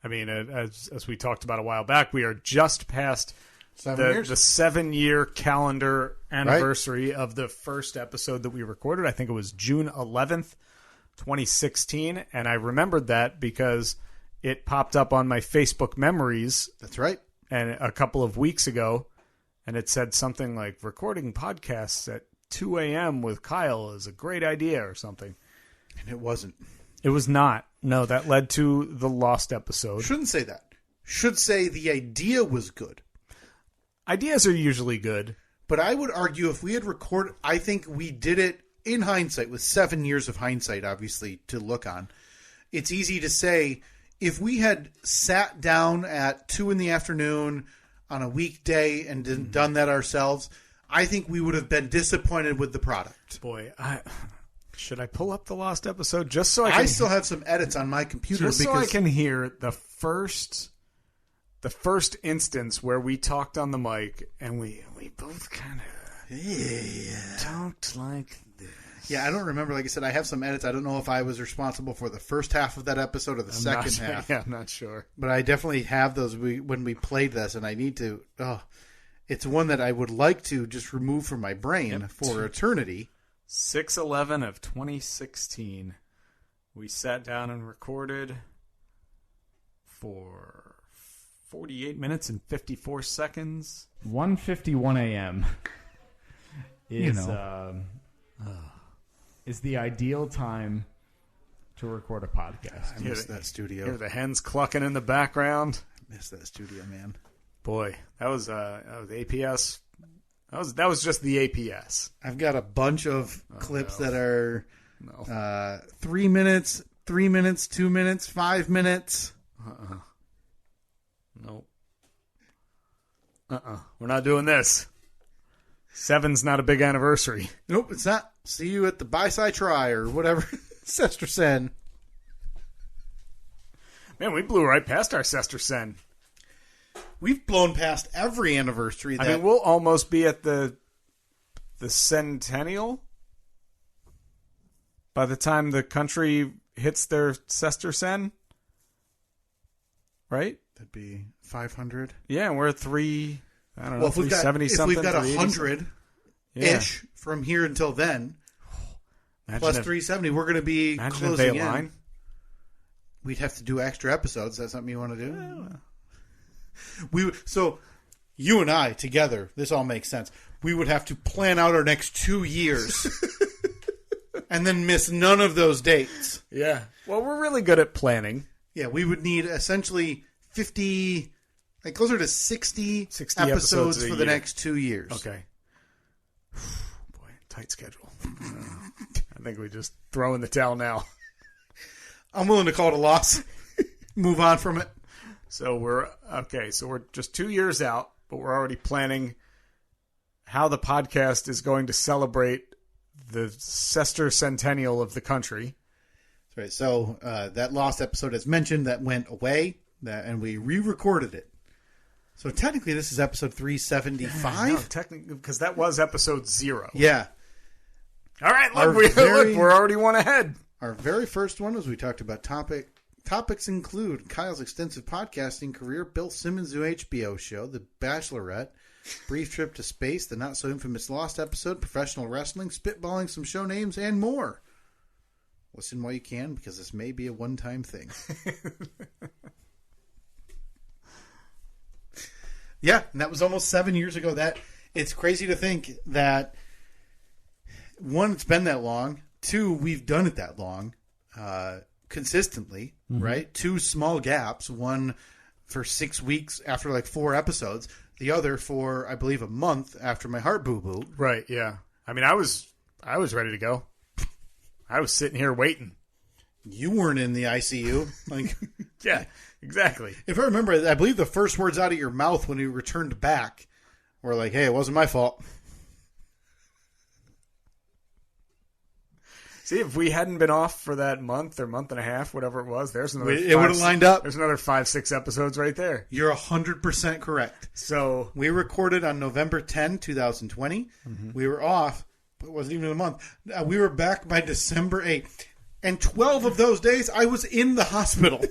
I mean, as we talked about a while back, we are just past the 7-year calendar anniversary of the first episode that we recorded. I think it was June 11th, 2016. And I remembered that because it popped up on my Facebook memories. That's right. And a couple of weeks ago, and it said something like, recording podcasts at 2 a.m. with Kyle is a great idea or something. And it wasn't. It was not. No, that led to the lost episode. Shouldn't say that. Should say the idea was good. Ideas are usually good. But I would argue if we had recorded, I think we did it in hindsight, with 7 years of hindsight, obviously, to look on. It's easy to say, if we had sat down at 2 in the afternoon on a weekday and done that ourselves, I think we would have been disappointed with the product. Boy, should I pull up the lost episode just so I can... I still have some edits on my computer. Just so I can hear the first instance where we talked on the mic and we both kind of talked like this. Yeah, I don't remember. Like I said, I have some edits. I don't know if I was responsible for the first half of that episode or the second half. Yeah, I'm not sure. But I definitely have those when we played this, and I need to... It's one that I would like to just remove from my brain for eternity. 6/11 of 2016. We sat down and recorded for 48 minutes and 54 seconds. 1:51 a.m. is the ideal time to record a podcast. I miss that studio. Hear the hens clucking in the background. I miss that studio, man. Boy, that was APS. That was just the APS. I've got a bunch of clips that are 3 minutes, 3 minutes, 2 minutes, 5 minutes. Nope. We're not doing this. 7's not a big anniversary. Nope, it's not. See you at the Bi-Sci Try or whatever. Sestercen. Man, we blew right past our Sestercen. We've blown past every anniversary. I mean, we'll almost be at the centennial by the time the country hits their Sestercen, right? That'd be 500. Yeah, and we're at 370 something. If we've got 100-ish from here until then, plus 370, we're going to be closing in. Line. We'd have to do extra episodes. That's something you want to do? Yeah. So you and I together, this all makes sense. We would have to plan out our next 2 years and then miss none of those dates. Yeah. Well, we're really good at planning. Yeah, we would need essentially 50, like closer to 60 episodes for the next 2 years. Okay. Boy, tight schedule. I think we just throw in the towel now. I'm willing to call it a loss. Move on from it. So we're just 2 years out, but we're already planning how the podcast is going to celebrate the sesquicentennial of the country. That's right. So that lost episode, as mentioned, that went away, and we re-recorded it. So technically, this is episode 375. No, technically, because that was episode 0. Yeah. All right, look, we're already one ahead. Our very first one was we talked about topics include Kyle's extensive podcasting career, Bill Simmons' new HBO show, The Bachelorette, Brief Trip to Space, the not-so-infamous Lost episode, professional wrestling, spitballing some show names, and more. Listen while you can, because this may be a one-time thing. Yeah, and that was almost 7 years ago. It's crazy to think that, one, it's been that long. Two, we've done it that long, consistently, right? 2 small gaps, one for 6 weeks after like 4 episodes, the other for, I believe, a month after my heart boo-boo. Right, yeah. I mean, I was ready to go. I was sitting here waiting. You weren't in the ICU. Like, yeah, exactly. If I remember, I believe the first words out of your mouth when you returned back were like, hey, it wasn't my fault. See, if we hadn't been off for that month or month and a half, whatever it was, there's another. It would have lined up. There's another 5-6 episodes right there. You're 100% correct. So we recorded on November 10, 2020. We were off, but it wasn't even a month. We were back by December 8. And 12 of those days, I was in the hospital.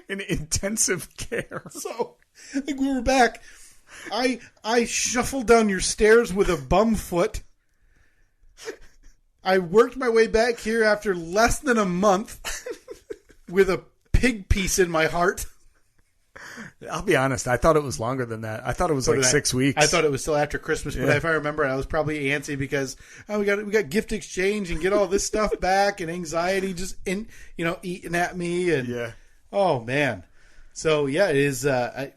In intensive care. So, I think we were back. I shuffled down your stairs with a bum foot. I worked my way back here after less than a month with a pig piece in my heart. I'll be honest. I thought it was longer than that. I thought it was like 6 weeks. I thought it was still after Christmas, but if I remember, I was probably antsy because we got gift exchange and get all this stuff back, and anxiety just eating at me, and oh man. So yeah, it is.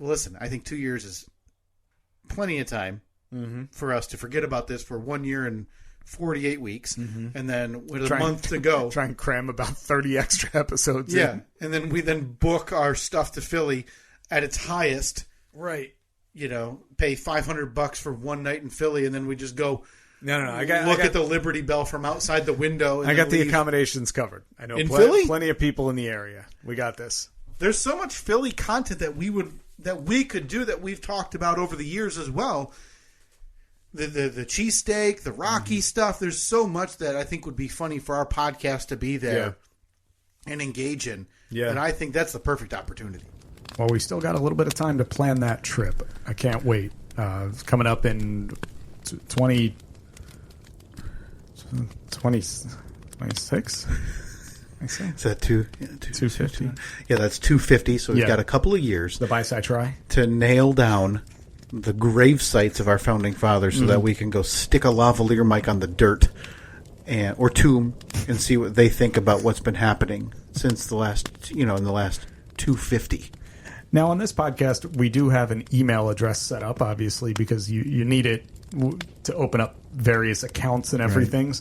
Listen, I think 2 years is plenty of time for us to forget about this for 1 year and 48 weeks, and then with a month to go, try and cram about 30 extra episodes. Yeah, in. And then we book our stuff to Philly at its highest. Right. Pay $500 for one night in Philly, and then we just go. No. I got at the Liberty Bell from outside the window. And I got the accommodations covered. I know Philly? Plenty of people in the area. We got this. There's so much Philly content that we could do that we've talked about over the years as well. The cheesesteak, the Rocky stuff. There's so much that I think would be funny for our podcast to be there and engage in. Yeah. And I think that's the perfect opportunity. Well, we still got a little bit of time to plan that trip. I can't wait. It's coming up in 26? Is that 250? Yeah, that's 250. So we've got a couple of years. The Bicep Try. To nail down the grave sites of our founding fathers so that we can go stick a lavalier mic on the dirt or tomb and see what they think about what's been happening since the last, in the last 250. Now, on this podcast, we do have an email address set up, obviously, because you need it to open up various accounts and everything,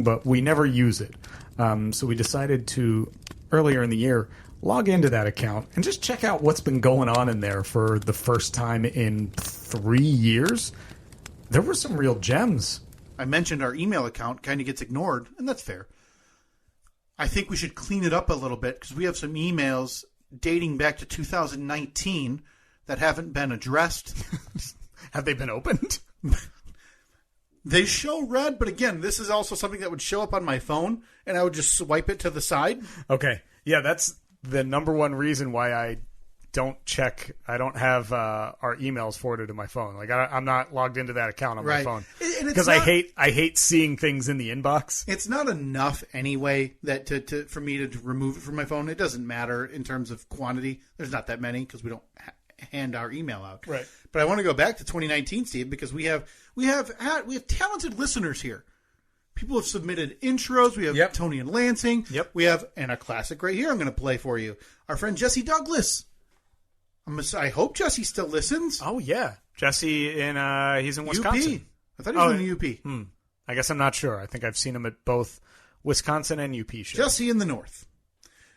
but we never use it. So we decided to, earlier in the year, log into that account and just check out what's been going on in there for the first time in 3 years. There were some real gems. I mentioned our email account kind of gets ignored, and that's fair. I think we should clean it up a little bit because we have some emails dating back to 2019 that haven't been addressed. Have they been opened? They show red, but again, this is also something that would show up on my phone, and I would just swipe it to the side. Okay. Yeah, that's the number one reason why I don't check. I don't have our emails forwarded to my phone. Like I'm not logged into that account on my phone because I hate seeing things in the inbox. It's not enough anyway that for me to remove it from my phone. It doesn't matter in terms of quantity. There's not that many because we don't hand our email out. Right. But I want to go back to 2019, Steve, because we have talented listeners here. People have submitted intros. We have Tony and Lansing. Yep. We have, and a classic right here I'm going to play for you. Our friend Jesse Douglas. I hope Jesse still listens. Oh, yeah. Jesse, he's in Wisconsin. UP. I thought he was in the UP. I guess I'm not sure. I think I've seen him at both Wisconsin and UP shows. Jesse in the North.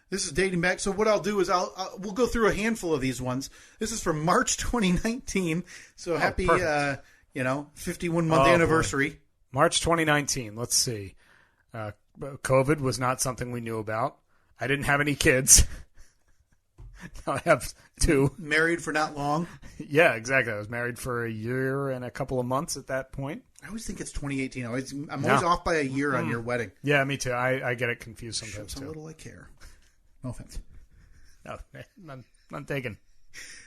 This is dating back. So what I'll do is we'll go through a handful of these ones. This is from March 2019. So happy, 51-month anniversary. Boy. March 2019. Let's see. COVID was not something we knew about. I didn't have any kids. Now I have 2. Married for not long. Yeah, exactly. I was married for a year and a couple of months at that point. I always think it's 2018. I'm always off by a year on your wedding. Yeah, me too. I get it confused sometimes Shows too. how little I care. No offense. No, none taken.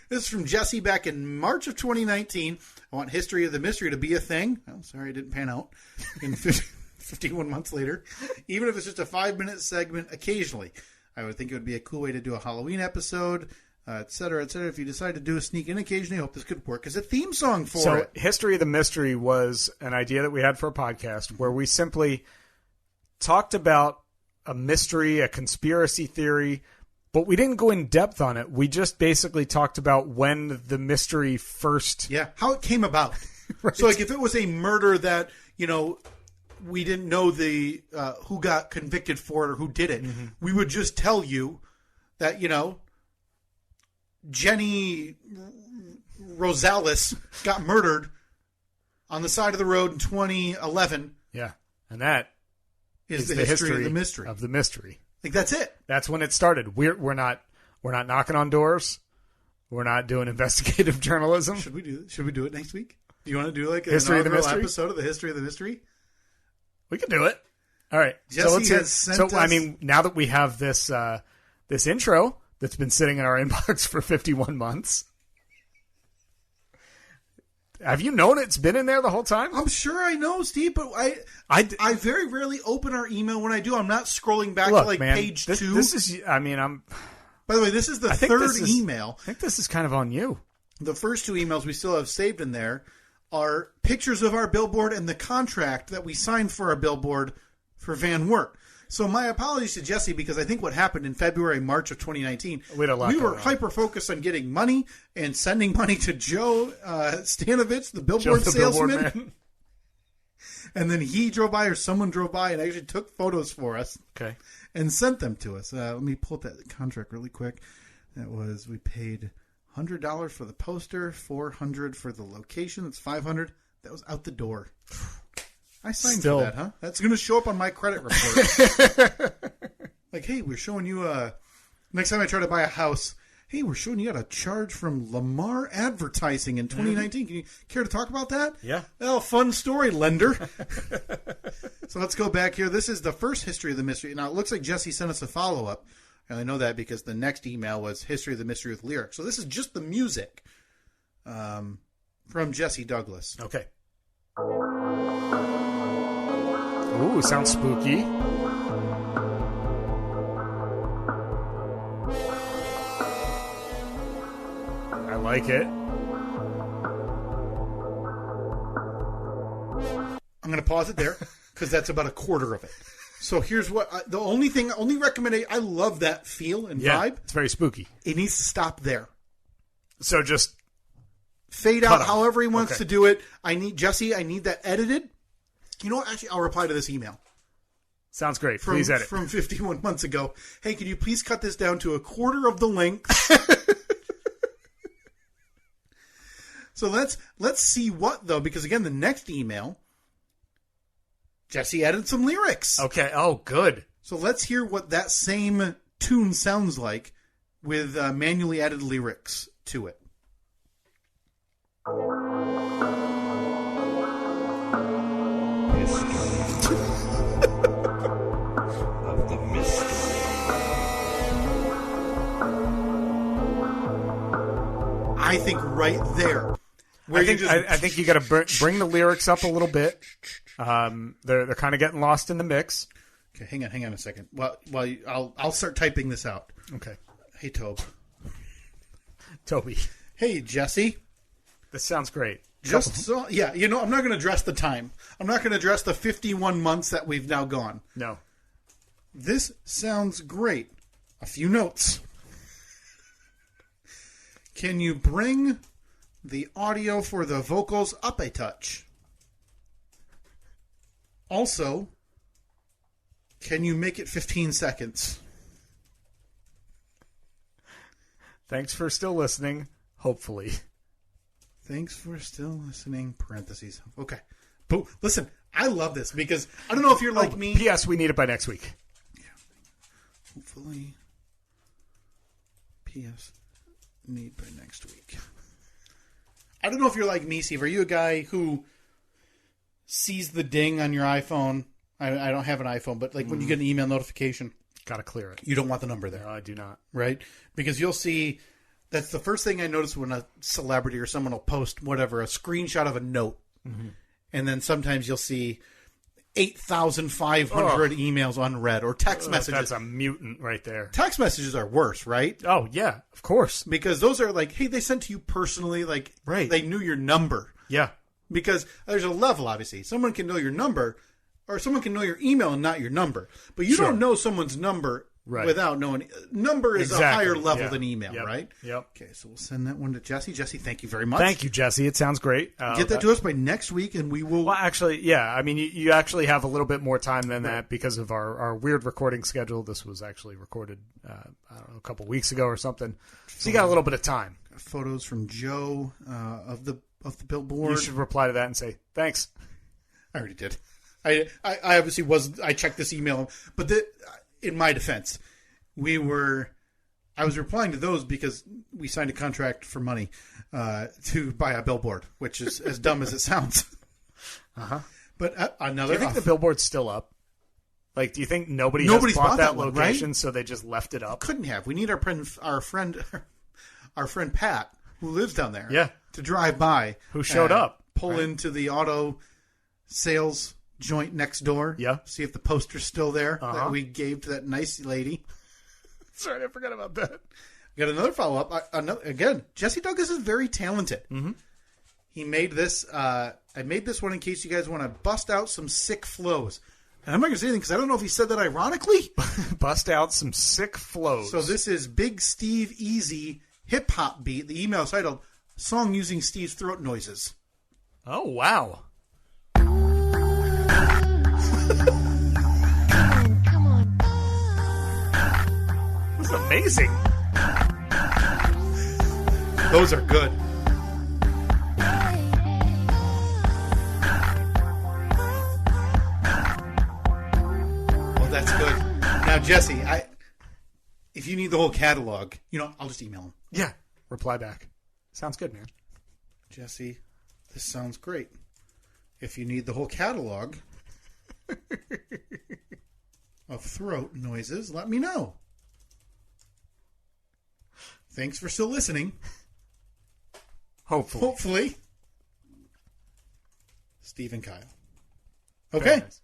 This is from Jesse back in March of 2019. I want History of the Mystery to be a thing. Oh, sorry, it didn't pan out. In 51 months later. Even if it's just a 5-minute segment occasionally. I would think it would be a cool way to do a Halloween episode, et cetera, et cetera. If you decide to do a sneak in occasionally, I hope this could work as a theme song for it. History of the Mystery was an idea that we had for a podcast where we simply talked about a mystery, a conspiracy theory, but we didn't go in depth on it. We just basically talked about when the mystery first... Yeah, how it came about. Right. So, like, if it was a murder that, we didn't know who got convicted for it or who did it, we would just tell you that, Jenny Rosales got murdered on the side of the road in 2011. Yeah, and that is the history of the mystery. Of the mystery. Like, that's it. That's when it started. We're not knocking on doors. We're not doing investigative journalism. Should we do it next week? Do you want to do like an History of the Mystery episode of the History of the Mystery? We can do it. All right. Jesse has sent us... I mean, now that we have this this intro that's been sitting in our inbox for 51 months, have you known it's been in there the whole time? I'm sure I know, Steve, but I very rarely open our email. When I do, I'm not scrolling back to page 2. This is, I mean, By the way, this is the third email. I think this is kind of on you. The first 2 emails we still have saved in there are pictures of our billboard and the contract that we signed for our billboard for Van Wert. So my apologies to Jesse, because I think what happened in February, March of 2019, we were hyper-focused on getting money and sending money to Joe Stanovich, the billboard salesman. Man. And then he drove by, or someone drove by and actually took photos for us. Okay. And sent them to us. Let me pull up that contract really quick. That was, we paid $100 for the poster, $400 for the location. That's $500. That was out the door. I signed for that, huh? That's going to show up on my credit report. Like, hey, we're showing you next time I try to buy a house, hey, we're showing you got a charge from Lamar Advertising in 2019. Can you care to talk about that? Yeah. Oh, fun story, lender. So let's go back here. This is the first History of the Mystery. Now, it looks like Jesse sent us a follow-up. And I know that because the next email was History of the Mystery with lyrics. So this is just the music from Jesse Douglas. Okay. Ooh, sounds spooky. I like it. I'm going to pause it there because that's about a quarter of it. So here's what the only recommendation. I love that feel and vibe. It's very spooky. It needs to stop there. So just fade out however he wants to do it. I need that edited. You know what? Actually, I'll reply to this email. Sounds great. Please edit. From 51 months ago. Hey, can you please cut this down to a quarter of the length? So let's see what, though, because again, the next email, Jesse added some lyrics. Okay. Oh, good. So let's hear what that same tune sounds like with manually added lyrics to it. Of the mystery. I think right there. I think you got to bring the lyrics up a little bit. They're kind of getting lost in the mix. Okay, hang on a second. Well, I'll start typing this out. Okay. Hey, Toby. Hey, Jesse. This sounds great. I'm not going to address the time. I'm not going to address the 51 months that we've now gone. No. This sounds great. A few notes. Can you bring the audio for the vocals up a touch? Also, can you make it 15 seconds? Thanks for still listening. Hopefully. Thanks for still listening. Parentheses. Okay. But listen, I love this because I don't know if you're like me. P.S. We need it by next week. Yeah. Hopefully. P.S. Need by next week. I don't know if you're like me, Steve. Are you a guy who sees the ding on your iPhone? I don't have an iPhone, but like when you get an email notification, Gotta clear it. you don't want the number there. No, I do not. Right? Because you'll see, that's the first thing I notice when a celebrity or someone will post whatever, a screenshot of a note. Mm-hmm. And then sometimes you'll see 8,500 emails unread or text messages. That's a mutant right there. Text messages are worse, right? Oh, yeah, of course. Because those are like, hey, they sent to you personally. Like, Right. They knew your number. Yeah. Because there's a level, obviously. Someone can know your number, or someone can know your email and not your number. But you don't know someone's number without knowing. Number is a higher level than email, right? Yep. Okay, so we'll send that one to Jesse. Jesse, thank you very much. Thank you, Jesse. It sounds great. Get that to us by next week, and we will... Well, actually, yeah. I mean, you actually have a little bit more time than that because of our weird recording schedule. This was actually recorded, I don't know, a couple weeks ago or something. So you got a little bit of time. Photos from Joe of the billboard. You should reply to that and say, thanks. I already did. I obviously I checked this email, but in my defense, I was replying to those because we signed a contract for money to buy a billboard, which is as dumb as it sounds. Uh-huh. But another. Do you think the billboard's still up? Like, do you think nobody's bought that location, right? So they just left it up? Couldn't have. We need our friend Pat, who lives down there, to drive by. Who showed up? Pull into the auto sales joint next door. Yeah. See if the poster's still there that we gave to that nice lady. Sorry, I forgot about that. Got another follow-up. Again, Jesse Douglas is very talented. Mm-hmm. He made this. I made this one in case you guys want to bust out some sick flows. And I'm not going to say anything because I don't know if he said that ironically. Bust out some sick flows. So this is Big Steve Easy hip-hop beat. The email is titled, Song Using Steve's Throat Noises. Oh, wow. Come on. This is amazing. Those are good. Well, that's good. Now, Jesse, if you need the whole catalog, I'll just email him. Yeah. Reply back. Sounds good, man. Jesse, this sounds great. If you need the whole catalog of throat noises, let me know. Thanks for still listening. Hopefully. Steve and Kyle. Okay. Nice.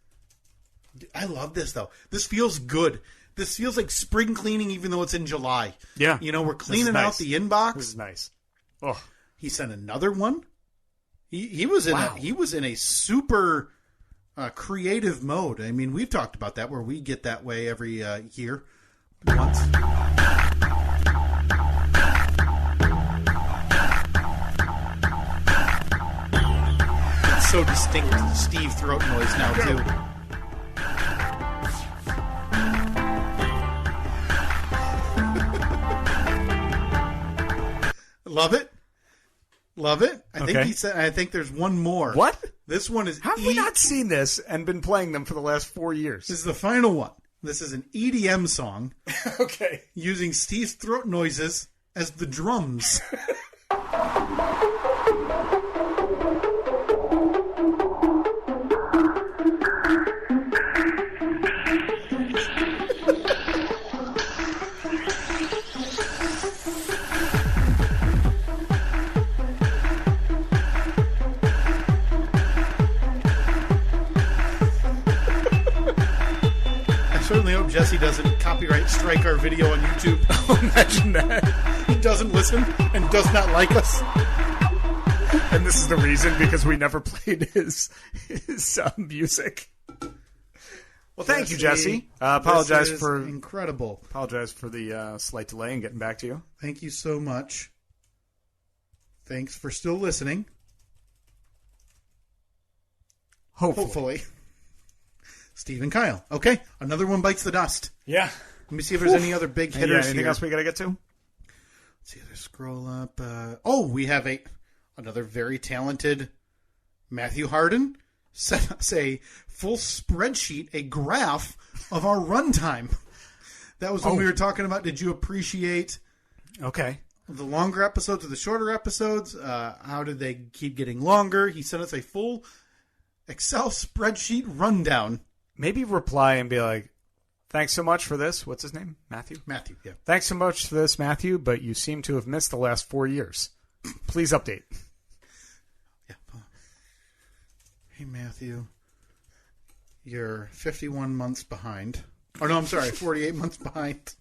I love this, though. This feels good. This feels like spring cleaning, even though it's in July. Yeah. We're cleaning out the inbox. This is nice. Oh. He sent another one. He was in a super creative mode. I mean, we've talked about that where we get that way every year once. It's so distinct Steve throat noise now too. Love it. Love it. I think he said. I think there's one more. What? This one is. How have we not seen this and been playing them for the last 4 years? This is the final one. This is an EDM song. Okay. Using Steve's throat noises as the drums. Jesse doesn't copyright strike our video on YouTube. Imagine that. He doesn't listen and does not like us. And this is the reason, because we never played his music. Well, thank you, Jesse. Apologize for incredible. Apologize for the slight delay in getting back to you. Thank you so much. Thanks for still listening. Hopefully. Steve and Kyle. Okay, another one bites the dust. Yeah. Let me see if there's any other big hitters Anything here. else we got to get to? Let's see, let's scroll up. We have another very talented Matthew Harden sent us a full spreadsheet, a graph of our runtime. That was when we were talking about, did you appreciate the longer episodes or the shorter episodes? How did they keep getting longer? He sent us a full Excel spreadsheet rundown. Maybe reply and be like, thanks so much for this. What's his name? Matthew? Matthew, yeah. Thanks so much for this, Matthew, but you seem to have missed the last 4 years. Please update. Yeah. Hey, Matthew. You're 51 months behind. Oh, no, I'm sorry. 48 months behind.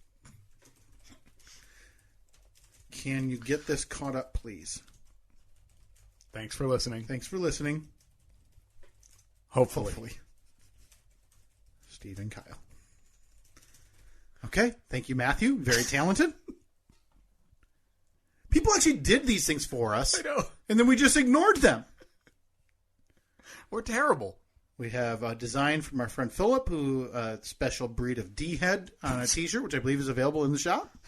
Can you get this caught up, please? Thanks for listening. Thanks for listening. Hopefully. Steve and Kyle. Okay. Thank you, Matthew. Very talented. People actually did these things for us. I know. And then we just ignored them. We're terrible. We have a design from our friend Philip, who special breed of D-head on a t-shirt, which I believe is available in the shop.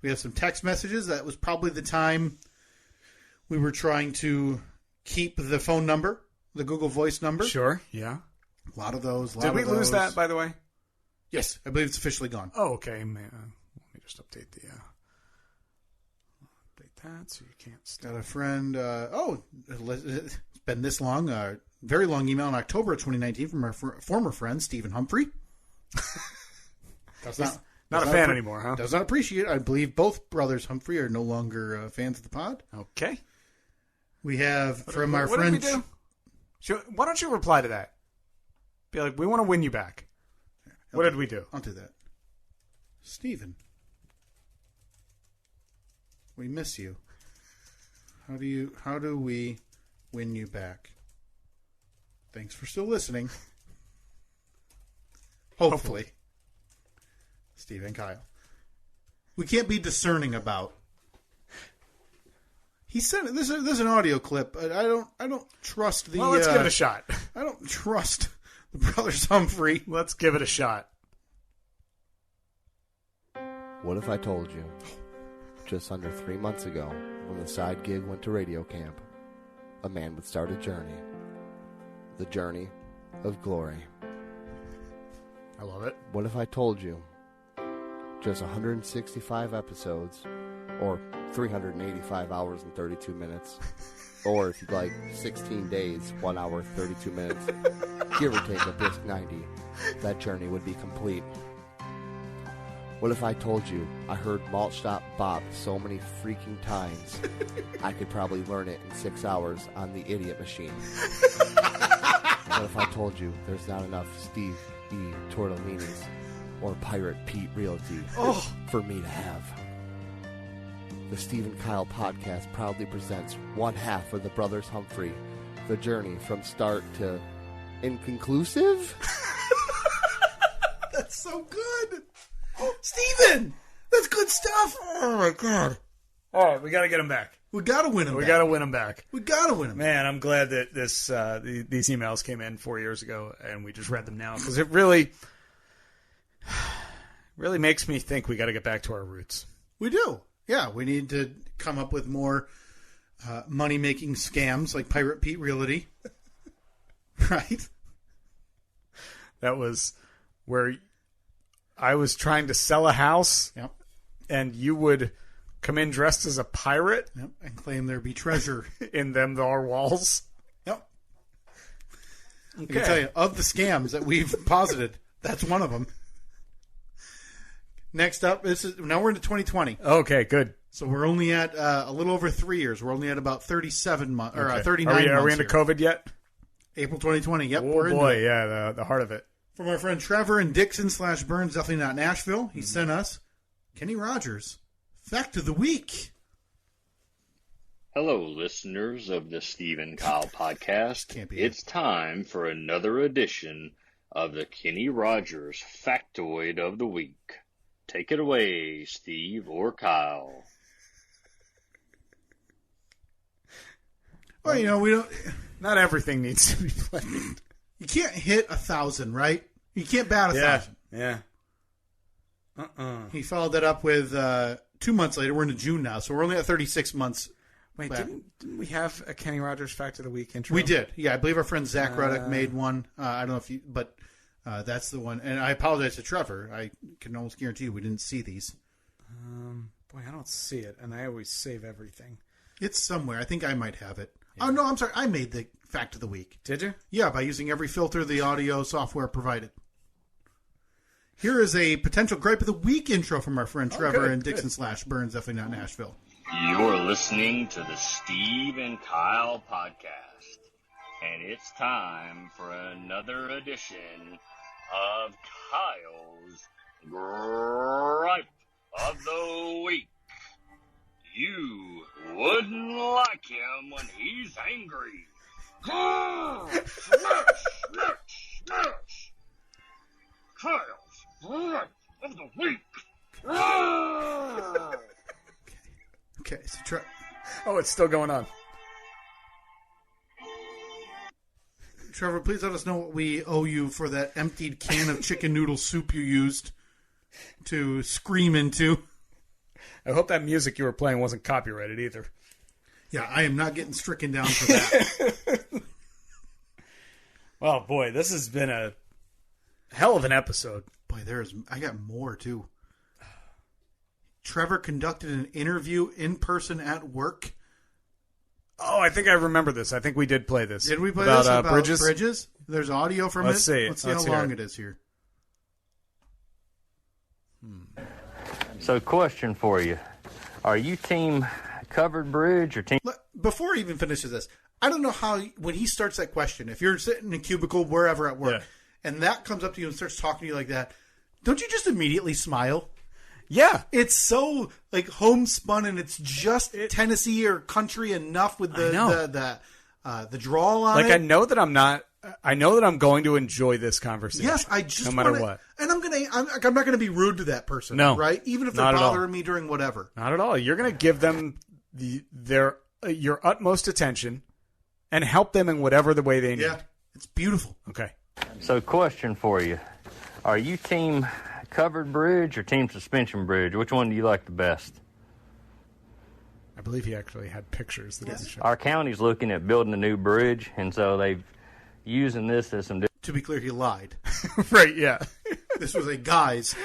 We have some text messages. That was probably the time we were trying to keep the phone number, the Google Voice number. Sure, yeah. A lot of those. Did we lose that, by the way? Yes, I believe it's officially gone. Oh, okay. Let me just update the... update that so you can't... Got a friend... it's been this long. Very long email in October of 2019 from our former friend, Stephen Humphrey. Not a fan anymore, huh? Does not appreciate it. I believe both brothers Humphrey are no longer fans of the pod. Okay. We have from our what friend... What did we do? Why don't you reply to that? Be like, we want to win you back. What did we do? I'll do that. Stephen. We miss you. How do we win you back? Thanks for still listening. Hopefully. Steve and Kyle. We can't be discerning about. He sent it. This is an audio clip. But I don't trust the. Well, let's give it a shot. I don't trust the brothers Humphrey. Let's give it a shot. What if I told you, just under 3 months ago, when the side gig went to radio camp, a man would start a journey. The journey of glory. I love it. What if I told you, just 165 episodes, or 385 hours and 32 minutes, or if you'd like, 16 days, 1 hour, 32 minutes, give or take a brisk 90, that journey would be complete. What if I told you I heard Malt Shop bop so many freaking times, I could probably learn it in 6 hours on the idiot machine? What if I told you there's not enough Steve E. Tortellinis or Pirate Pete Realty for me to have? The Steve and Kyle podcast proudly presents one half of the Brothers Humphrey, the journey from start to inconclusive? That's so good. Steven! That's good stuff. Oh, my God. All right, we got to get him back. We got to win him We back. got to win him back. We got to win him. Man, I'm glad that these emails came in 4 years ago and we just read them now because it really makes me think we got to get back to our roots. We do. Yeah, we need to come up with more money-making scams like Pirate Pete Realty. Right? That was where I was trying to sell a house and you would come in dressed as a pirate and claim there be treasure in them there walls. Yep. Okay. I can tell you, of the scams that we've posited, that's one of them. Next up, now we're into 2020. Okay, good. So we're only at a little over 3 years. We're only at about 37 months, or 39 months. Are we into here. COVID yet? April 2020. Yep, Oh we're into boy, it. yeah, the heart of it. From our friend Trevor and Dixon /Burns, definitely not Nashville. He sent us Kenny Rogers, Fact of the Week. Hello, listeners of the Steve and Kyle podcast. Can't be It's time for another edition of the Kenny Rogers Factoid of the Week. Take it away, Steve or Kyle. Well, we don't. Not everything needs to be played. You can't hit 1,000, right? You can't bat 1,000. Yeah. He followed that up with 2 months later. We're into June now, so we're only at 36 months. Wait, didn't we have a Kenny Rogers Fact of the Week intro? We did. Yeah, I believe our friend Zach Ruddock made one. I don't know if you, but that's the one. And I apologize to Trevor. I can almost guarantee you we didn't see these. Boy, I don't see it, and I always save everything. It's somewhere. I think I might have it. Yeah. Oh, no, I'm sorry. I made the Fact of the Week. Did you? Yeah, by using every filter the audio software provided. Here is a potential Gripe of the Week intro from our friend Trevor and Dixon / Burns, definitely not Nashville. You're listening to the Steve and Kyle podcast, and it's time for another edition of Kyle's Gripe of the Week. You wouldn't like him when he's angry. Smash, smash, smash. Kyle's Gripe of the Week. Okay, so oh, it's still going on. Trevor, please let us know what we owe you for that emptied can of chicken noodle soup you used to scream into. I hope that music you were playing wasn't copyrighted either. Yeah, I am not getting stricken down for that. Well, boy, this has been a hell of an episode. Boy, I got more, too. Trevor conducted an interview in person at work. Oh, I think I remember this. I think we did play this. Did we play this? About Bridges? Bridges? There's audio from Let's see it. Let's see how long it is here. So, question for you. Are you team covered bridge or team... Before he even finishes this, I don't know how, when he starts that question, if you're sitting in a cubicle wherever at work, and that comes up to you and starts talking to you like that, don't you just immediately smile? Yeah. It's so like homespun, and it's just Tennessee or country enough with the drawl on it. Like, I know that I'm going to enjoy this conversation. Yes, I just no matter what. And I'm not gonna be rude to that person. No, right? Even if they're bothering me during whatever. Not at all. You're gonna give them your utmost attention and help them in whatever the way they need. Yeah, it's beautiful. Okay. So, question for you. Are you team covered bridge or team suspension bridge? Which one do you like the best? I believe he actually had pictures that he showed. Our county's looking at building a new bridge, and so they've using this as some... To be clear, he lied. Right, yeah. This was a guise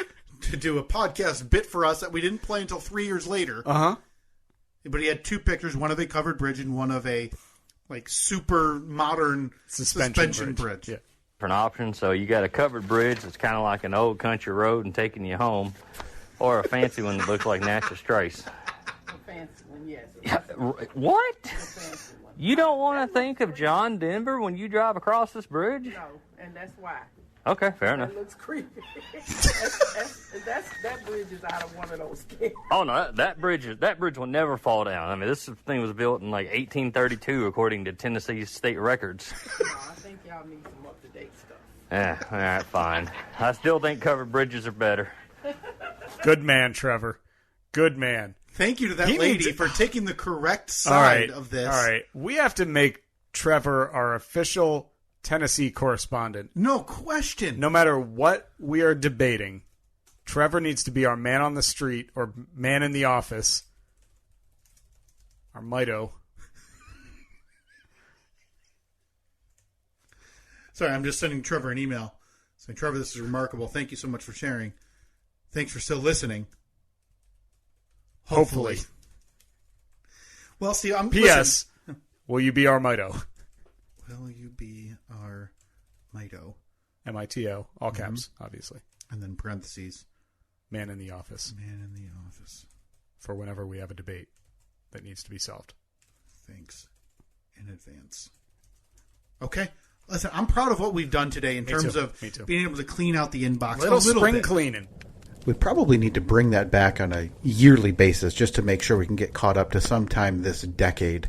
to do a podcast bit for us that we didn't play until 3 years later. Uh-huh. But he had two pictures, one of a covered bridge and one of a like super modern suspension bridge. Yeah. Different options. So you got a covered bridge that's kind of like an old country road and taking you home, or a fancy one that looks like Natchez Trace. A fancy one, yes. What? You don't want to think of John Denver when you drive across this bridge? No, and that's why. Okay, fair enough. That looks creepy. That bridge is out of one of those things. Oh no, that bridge will never fall down. I mean, this thing was built in like 1832, according to Tennessee state records. No, I think y'all need some up-to-date stuff. Yeah, all right, fine. I still think covered bridges are better. Good man, Trevor. Good man. Thank you to that lady for taking the correct side of this. All right. We have to make Trevor our official Tennessee correspondent. No question. No matter what we are debating, Trevor needs to be our man on the street or man in the office. Our Mito. Sorry, I'm just sending Trevor an email saying, Trevor, this is remarkable. Thank you so much for sharing. Thanks for still listening. Hopefully. Well, see, P.S. Will you be our Mito? Will you be our Mito? M-I-T-O. All caps, obviously. And then parentheses. Man in the office. Man in the office. For whenever we have a debate that needs to be solved. Thanks in advance. Okay. Listen, I'm proud of what we've done today in terms of being able to clean out the inbox. Little spring bit. Cleaning. We probably need to bring that back on a yearly basis just to make sure we can get caught up to sometime this decade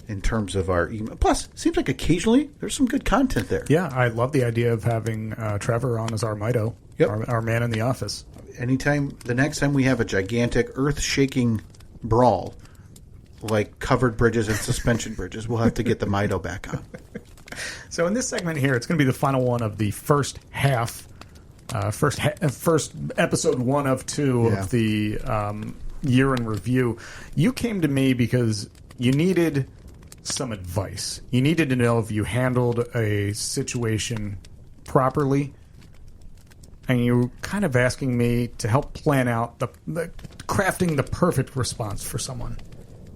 in terms of our email. Plus, it seems like occasionally there's some good content there. Yeah, I love the idea of having Trevor on as our Mito, our man in the office. The next time we have a gigantic earth-shaking brawl, like covered bridges and suspension bridges, we'll have to get the Mito back on. So in this segment here, it's going to be the final one of the first half, first episode 1 of 2 of the year in review. You came to me because you needed some advice. You needed to know if you handled a situation properly, and you were kind of asking me to help plan out the crafting the perfect response for someone.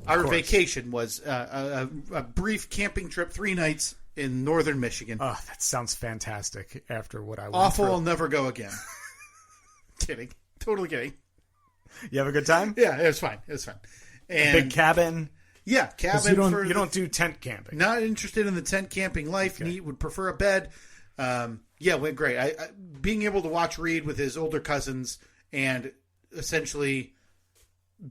Our vacation was a brief camping trip, 3 nights in northern Michigan. Oh, that sounds fantastic after what I went Awful, through. I'll never go again. Kidding. Totally kidding. You have a good time? Yeah, it was fine. It was fine. And big cabin? Yeah, cabin. You don't do tent camping. Not interested in the tent camping life. Okay. Would prefer a bed. Went great. I being able to watch Reed with his older cousins and essentially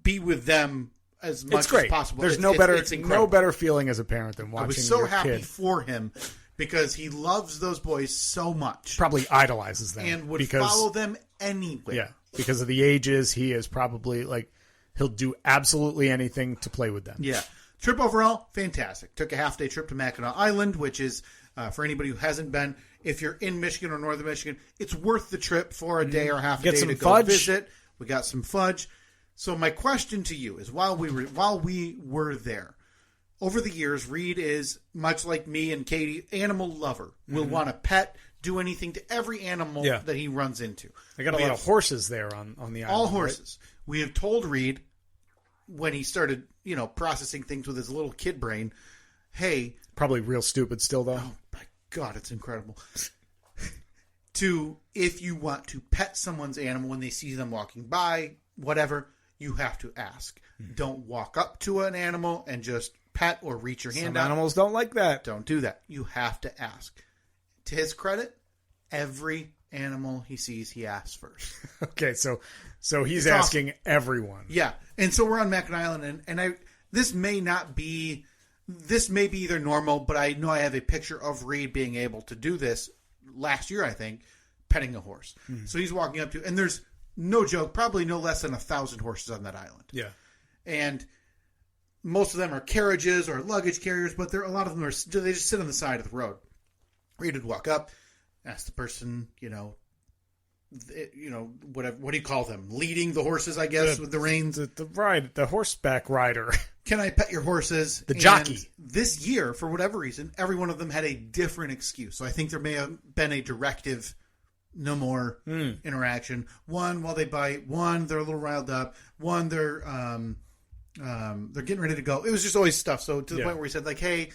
be with them as much as possible. There's no better feeling as a parent than watching. I was so your happy kid. For him because he loves those boys so much. Probably idolizes them and would follow them anywhere. Yeah, because of the ages, he is probably he'll do absolutely anything to play with them. Yeah, trip overall fantastic. Took a half-day trip to Mackinac Island, which is for anybody who hasn't been. If you're in Michigan or northern Michigan, it's worth the trip for a day or half a day to go visit. We got some fudge. So my question to you is, while we were there, over the years, Reed is much like me and Katie, animal lover. Will want to pet, do anything to every animal that he runs into. They got a lot of horses there on the island. All horses. Right? We have told Reed when he started, processing things with his little kid brain, hey, probably real stupid still though. Oh my God, it's incredible. If you want to pet someone's animal when they see them walking by, whatever, you have to ask. Don't walk up to an animal and just pet or reach your hand out. Some animals don't like that. Don't do that. You have to ask. To his credit, every animal he sees, he asks first. Okay, so he's asking everyone. Yeah, and so we're on Mackinac Island, and this may be either normal, but I know I have a picture of Reed being able to do this last year, I think, petting a horse. So he's walking up to, and there's no joke, probably no less than 1,000 horses on that island. Yeah. And most of them are carriages or luggage carriers, but a lot of them they just sit on the side of the road. Reed would walk up, ask the person, whatever, what do you call them? Leading the horses, I guess, with the reins. The horseback rider. Can I pet your horses? The jockey. And this year, for whatever reason, every one of them had a different excuse. So I think there may have been a directive. No more interaction. One, while they bite. One, they're a little riled up. One, they're getting ready to go. It was just always stuff. So to the point where he said, hey,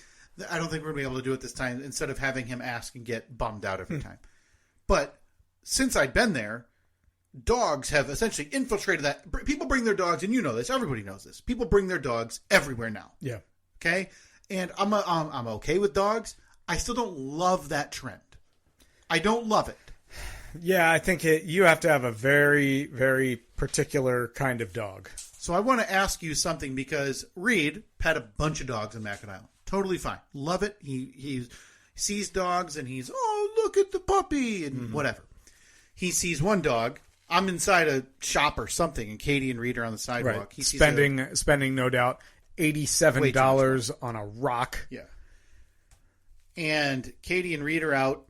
I don't think we're going to be able to do it this time, instead of having him ask and get bummed out every time. But since I'd been there, dogs have essentially infiltrated that. People bring their dogs, and you know this. Everybody knows this. People bring their dogs everywhere now. Yeah. Okay? And I'm okay with dogs. I still don't love that trend. I don't love it. Yeah, I think you have to have a very, very particular kind of dog. So I want to ask you something, because Reed pet a bunch of dogs in Mackinac Island. Totally fine. Love it. He sees dogs and he's, oh, look at the puppy and whatever. He sees one dog. I'm inside a shop or something, and Katie and Reed are on the sidewalk. Right. He spending no doubt $87 on a rock. Yeah. And Katie and Reed are out.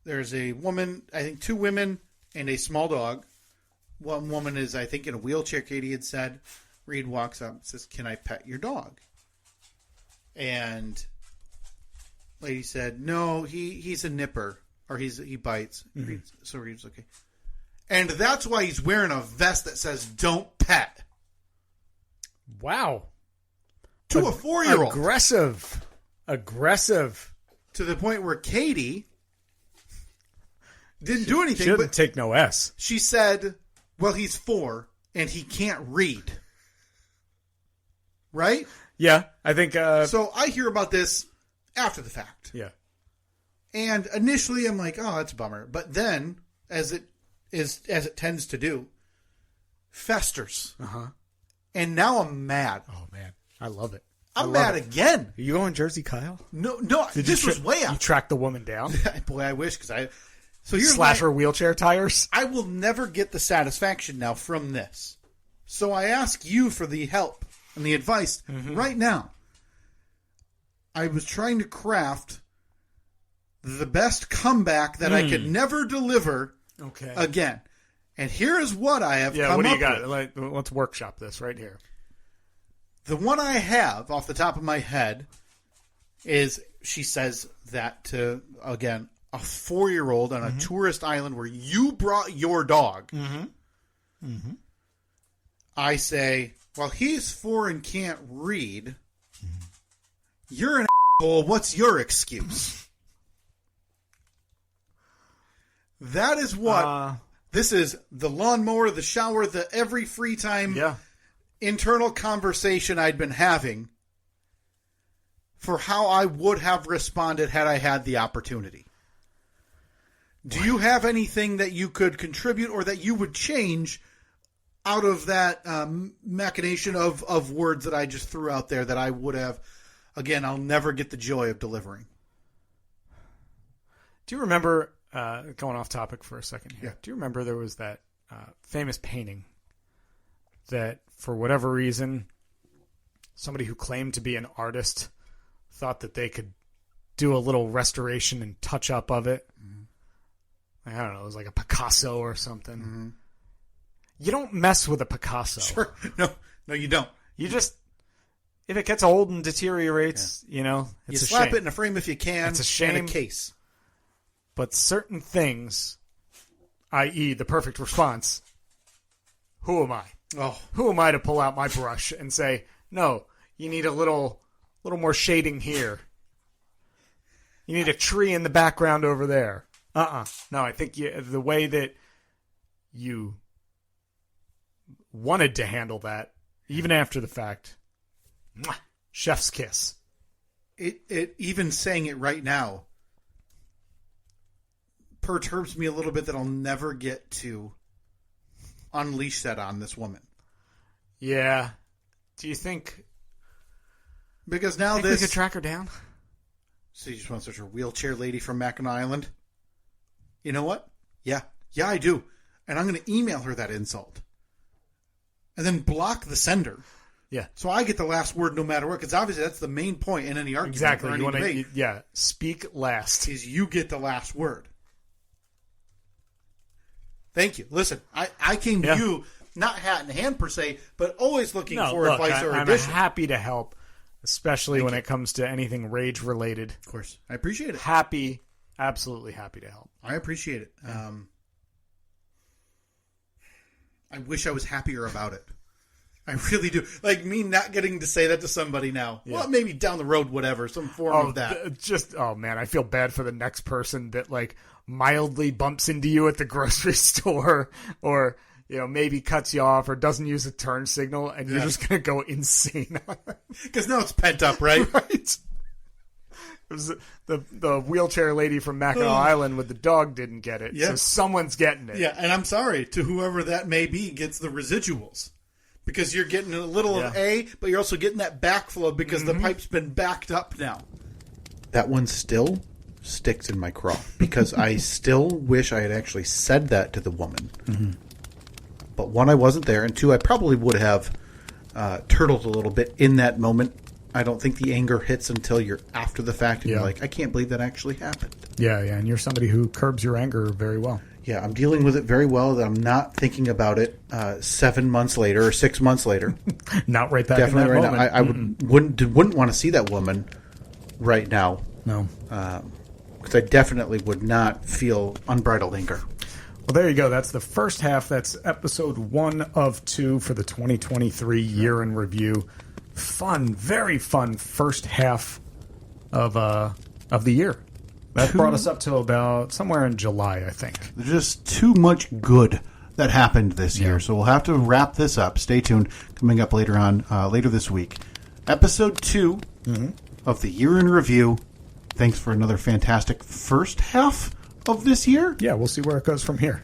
There's a woman, I think 2 women, and a small dog. One woman is, I think, in a wheelchair, Katie had said. Reed walks up and says, can I pet your dog? And lady said, no, he's a nipper, or he bites. So Reed's okay. And that's why he's wearing a vest that says, don't pet. Wow. To a 4-year-old. Aggressive. To the point where Katie didn't do anything. She didn't take no S. She said, well, he's 4 and he can't read. Right? Yeah, I think... So I hear about this after the fact. Yeah. And initially I'm like, oh, that's a bummer. But then, as it tends to do, festers. Uh-huh. And now I'm mad. Oh, man. I love it. I'm mad again. Are you going Jersey Kyle? No, this was way out. You tracked the woman down? Boy, I wish, because So here's slash her wheelchair tires? I will never get the satisfaction now from this. So I ask you for the help and the advice right now. I was trying to craft the best comeback that I could never deliver again. And here is what I have come up with. Yeah, what do you got? Let's workshop this right here. The one I have off the top of my head is, she says that to, again, a 4-year-old on a tourist island where you brought your dog. I say, well, he's 4 and can't read. You're an asshole. What's your excuse? That is what... this is the lawnmower, the shower, the every free time internal conversation I'd been having for how I would have responded had I had the opportunity. Do you have anything that you could contribute or that you would change out of that machination of words that I just threw out there that I would have, again, I'll never get the joy of delivering? Do you remember, going off topic for a second here, do you remember there was that famous painting that, for whatever reason, somebody who claimed to be an artist thought that they could do a little restoration and touch up of it? I don't know, it was like a Picasso or something. You don't mess with a Picasso. Sure. No, you don't. You just, if it gets old and deteriorates, it's you a slap shame. it in a frame if you can. It's a shame. In a case. But certain things, i.e. the perfect response, who am I? Oh. Who am I to pull out my brush and say, no, you need a little more shading here. You need a tree in the background over there. No, I think the way that you wanted to handle that, even after the fact, chef's kiss. It even saying it right now perturbs me a little bit that I'll never get to unleash that on this woman. Yeah. Do you think... Because now we could track her down? So you just want to search a wheelchair lady from Mackinac Island? You know what? Yeah, I do. And I'm going to email her that insult. And then block the sender. Yeah. So I get the last word no matter what, because obviously that's the main point in any argument. Exactly. Or any debate. Speak last. Is you get the last word. Thank you. Listen, I came to you, not hat in hand per se, but always looking for advice or addition. I'm happy to help, especially when it comes to anything rage related. Of course. I appreciate it. Absolutely happy to help. I appreciate it. I wish I was happier about it. I really do. Like me not getting to say that to somebody now. Yeah. Well, maybe down the road, whatever, some form of that. Oh man, I feel bad for the next person that mildly bumps into you at the grocery store, or maybe cuts you off or doesn't use a turn signal, and you're just gonna go insane on it. Because now it's pent up, right? Right. It was the wheelchair lady from Mackinac Island with the dog didn't get it, so someone's getting it. Yeah, and I'm sorry to whoever that may be gets the residuals. Because you're getting a little of A, but you're also getting that backflow because the pipe's been backed up now. That one still sticks in my craw because I still wish I had actually said that to the woman. But one, I wasn't there, and two, I probably would have turtled a little bit in that moment. I don't think the anger hits until you're after the fact and you're like, I can't believe that actually happened. Yeah, and you're somebody who curbs your anger very well. Yeah, I'm dealing with it very well. That I'm not thinking about it 7 months later or 6 months later. Not right back Definitely in that right moment. now. I wouldn't want to see that woman right now. No. Because I definitely would not feel unbridled anger. Well, there you go. That's the first half. That's episode 1 of 2 for the 2023 year in review. Fun, very fun first half of the year. That brought us up to about somewhere in July, I think. There's just too much good that happened this year, so we'll have to wrap this up. Stay tuned. Coming up later this week, episode 2 of the year in review. Thanks for another fantastic first half of this year. Yeah, we'll see where it goes from here.